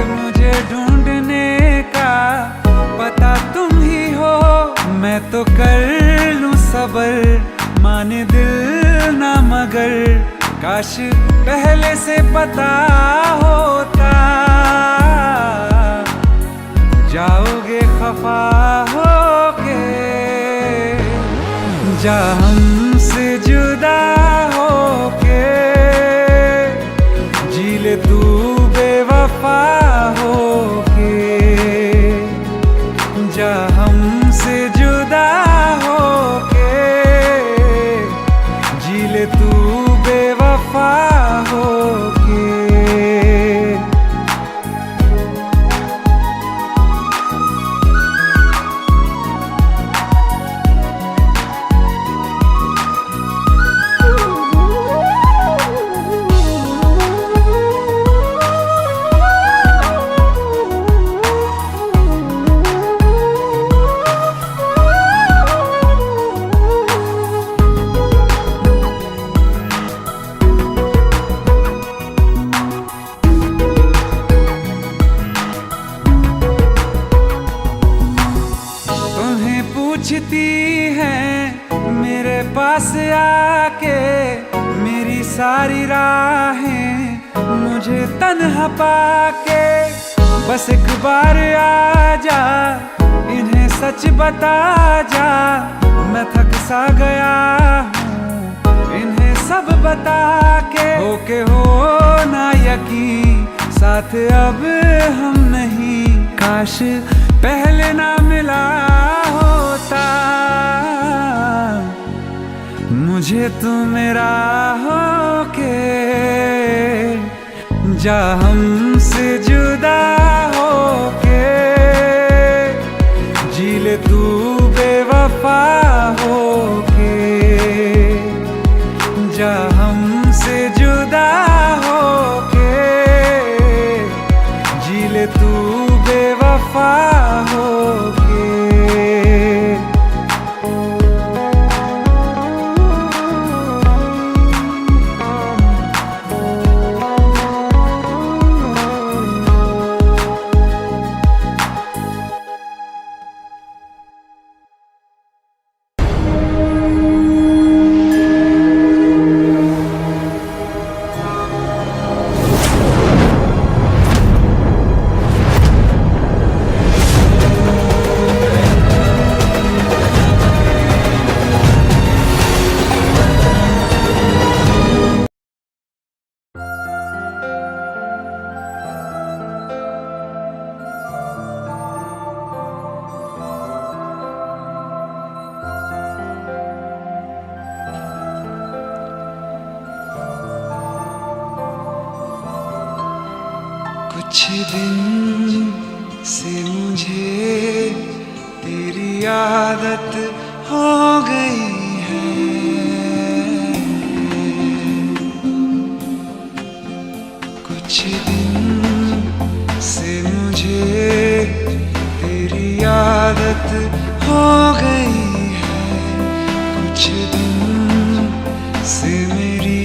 मुझे ढूंढने का पता तुम ही हो। मैं तो कर लूं सबर माने दिल ना मगर, काश पहले से पता होता। जाओगे खफा होके, जा हमसे जुदा होके, जी ले तू बेवफा होके, जा हमसे जुदा होके, जी ले तू बेवफा होके। पूछती हैं मेरे पास आके मेरी सारी राहें मुझे तन्हा पाके। बस एक बार आ जा इन्हें सच बता जा, मैं थक सा गया हूँ इन्हें सब बता के। होके हो ना यकीन साथ अब हम नहीं, काश पहले ना मिला होता मुझे तू मेरा होके। जा हमसे जुदा होके, जी ले तू बेवफा होके। जा हमसे जुदा होके, जी ले तू बेवफा होके। कुछ दिन से मुझे तेरी आदत हो गई है। कुछ दिन से मुझे तेरी आदत हो गई है। कुछ दिन से मेरी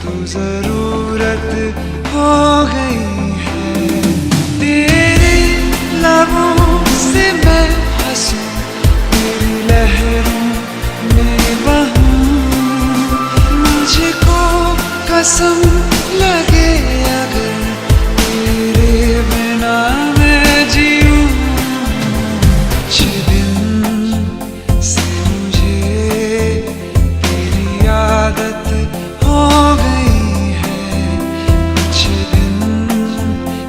तू जरूरत हो गई है। तेरे लबों से मैं हंसूं, तेरी लहरों में बहूं। मुझको कसम लगे अगर तेरे बिना मैं जीऊं। कुछ दिन से मुझे तेरी आदत हो गई है। कुछ दिन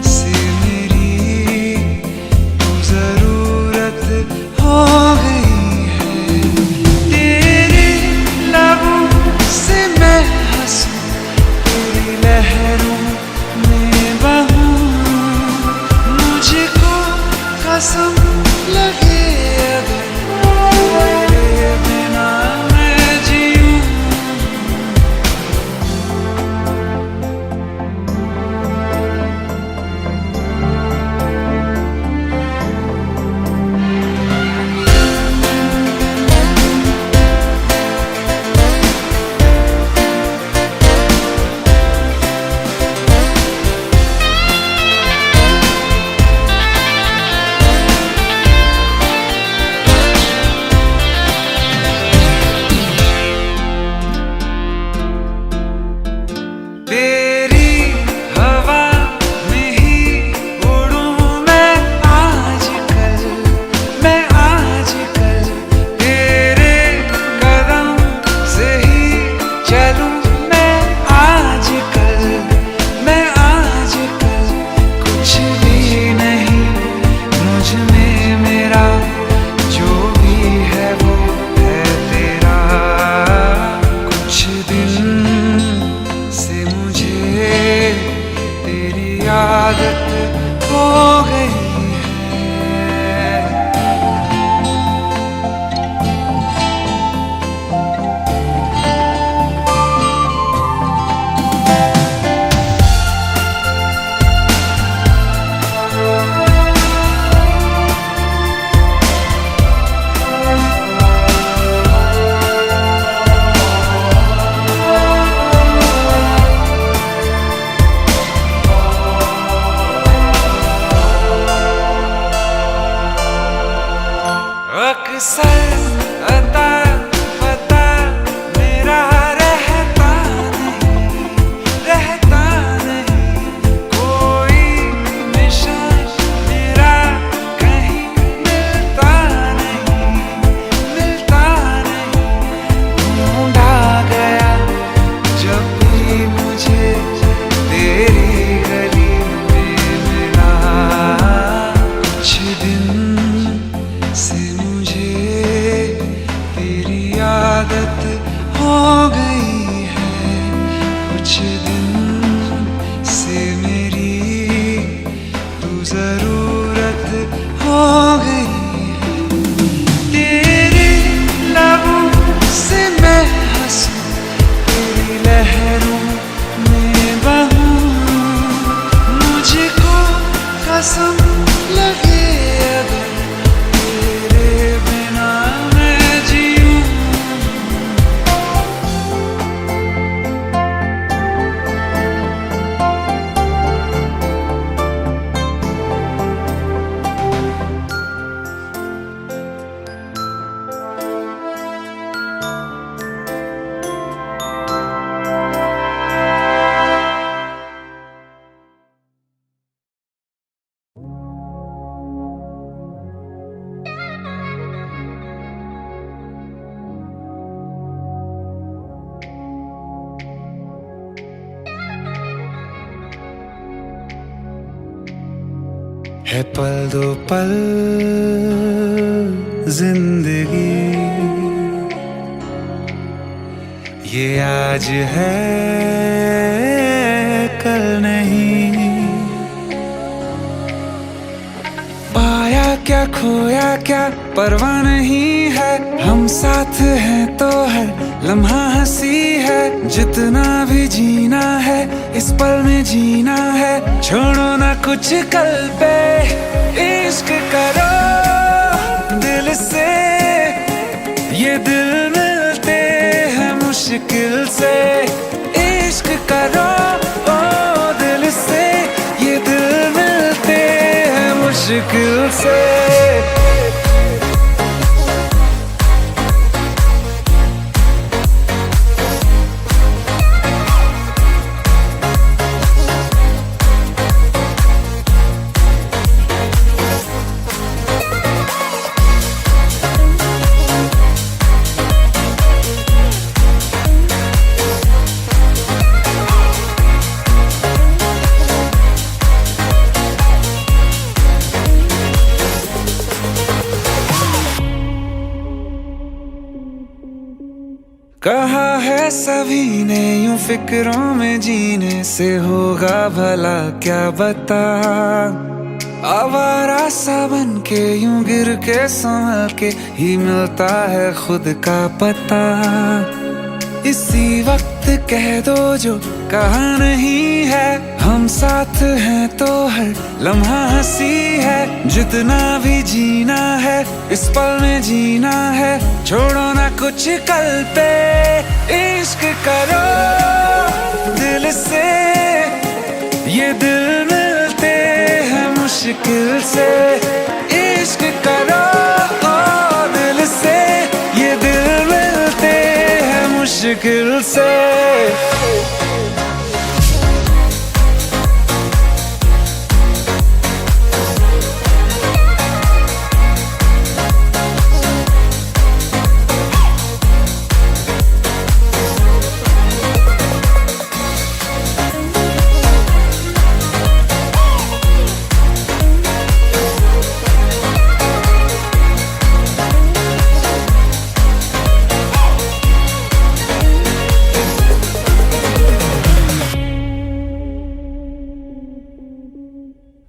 से मेरी तू जरूरत हो गई है। तेरे लबों से मैं हंसूं, तेरी लहरों में बहूं। मुझको कसम लगे अगर तेरे बिना मैं जीऊं। सर अता पता मेरा रहता नहीं कोई निशान मेरा कहीं मिलता नहीं ढूंढा गया जब भी मुझे तेरी गली में मिला कुछ दिन से मुझे तेरी आदत हो गई है कुछ दिन से मेरी तू जरूरत हो गई है तेरे लबों से मैं हंसूं तेरी लहरों में बहूं मुझको कसम लगे अगर तेरे बिना मैं जीऊं है पल दो पल जिंदगी ये आज है कल नहीं पाया क्या खोया क्या परवाह नहीं है हम साथ हैं तो हर लम्हा हंसी है जितना भी जीना है इस पल में जीना है छोड़ो ना कुछ कल पे इश्क करो दिल से ये दिल मिलते हैं मुश्किल से इश्क करो ओ दिल से ये दिल मिलते हैं मुश्किल से कहा है सभी ने यूं फिक्रों में जीने से होगा भला क्या बता आवारा सा बन के यूं गिर के संभल के ही मिलता है खुद का पता इसी वक्त कह दो जो कहा नहीं है हम साथ हैं तो हर लम्हा हंसी है जितना भी जीना है इस पल में जीना है छोड़ो ना कुछ कल पे इश्क करो दिल से ये दिल मिलते हैं मुश्किल से इश्क करो ओ दिल से ये दिल मिलते हैं मुश्किल से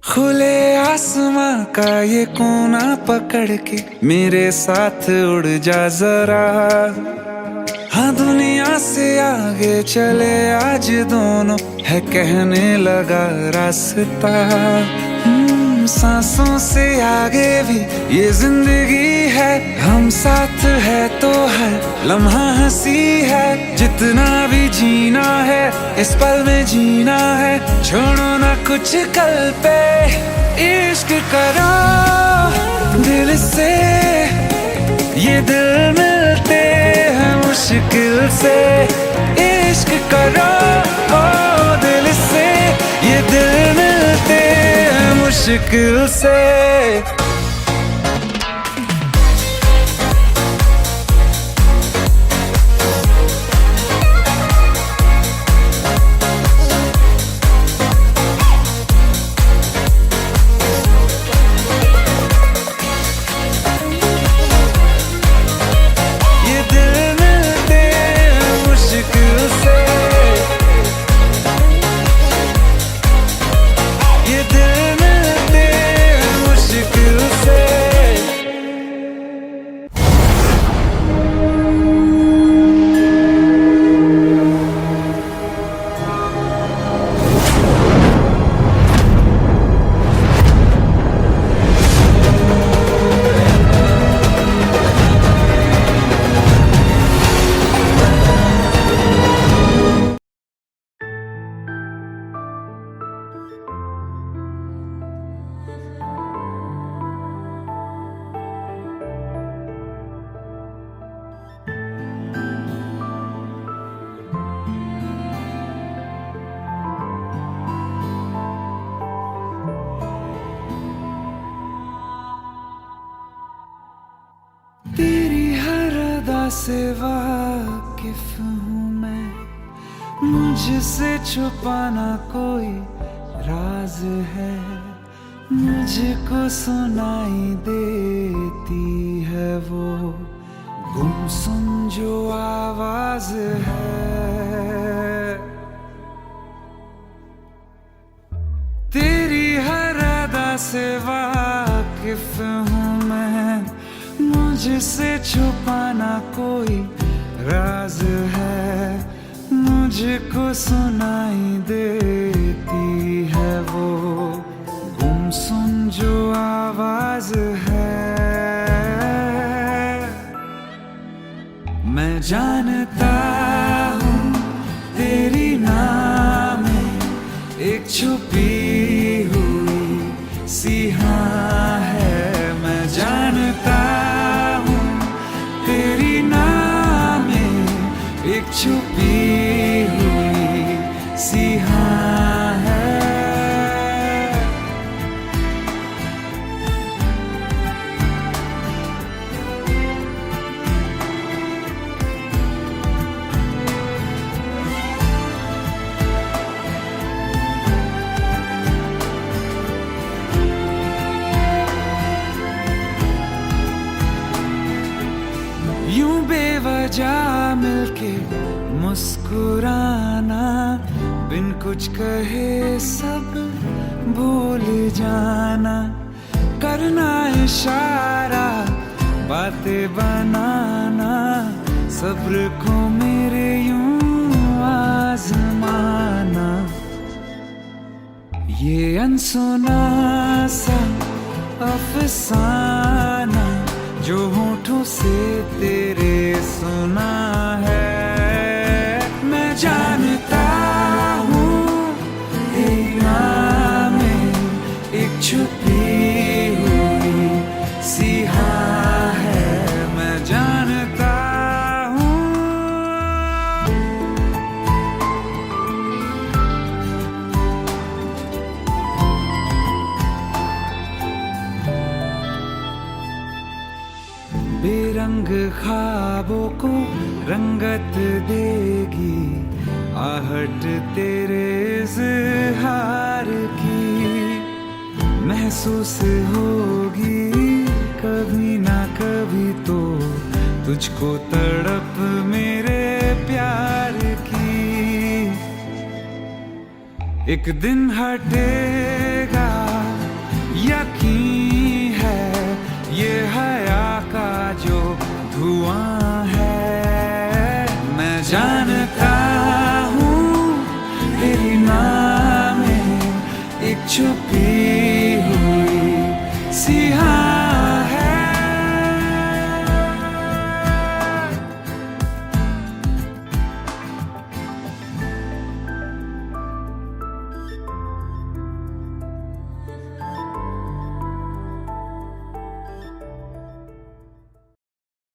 खुले आसमां का ये कोना पकड़ के मेरे साथ उड़ जा जरा हाँ दुनिया से आगे चले आज दोनों है कहने लगा रास्ता सांसों से आगे भी ये जिंदगी है हम साथ है तो हर लम्हा हंसी है जितना भी जीना है इस पल में जीना है छोड़ो ना कुछ कल पे इश्क करो दिल से ये दिल मिलते हैं मुश्किल से, इश्क करो ओ दिल से, ये दिल मिलते हैं मुश्किल से। तेरी हर अदा से वाकिफ हूँ मैं, मुझसे छुपाना कोई राज है, मुझको सुनाई देती है वो गुमसुम जो आवाज है। तेरी हर अदा से वाकिफ हूँ मैं, मुझसे छुपाना कोई राज है, मुझको सुनाई देती है वो गुमसुम जो आवाज है। मैं जानता हूँ तेरी नाम में एक छुपी हुई सी हाँ है, मैं जानता एक छुपी हुई सी हाँ है। यूं बेवजह मिलके मुस्कुराना, बिन कुछ कहे सब भूल जाना, करना इशारा बातें बनाना, सब्र को मेरे यूं आजमाना, ये अनसुना सा अफसाना जो होठों से तेरे सुना है। मैं जानता हूँ तेरी नाम में एक छुपी हुई सी हाँ है, मैं जानता हूँ। बेरंग ख्वाबों को रंगत देगी आहट तेरे इज़हार की, महसूस होगी कभी ना कभी तो तुझको तड़प मेरे प्यार की। एक दिन हटेगा यकीन है, ये हया का जो धुआं है, मैं जानता हूँ तेरी नाम में एक छुपी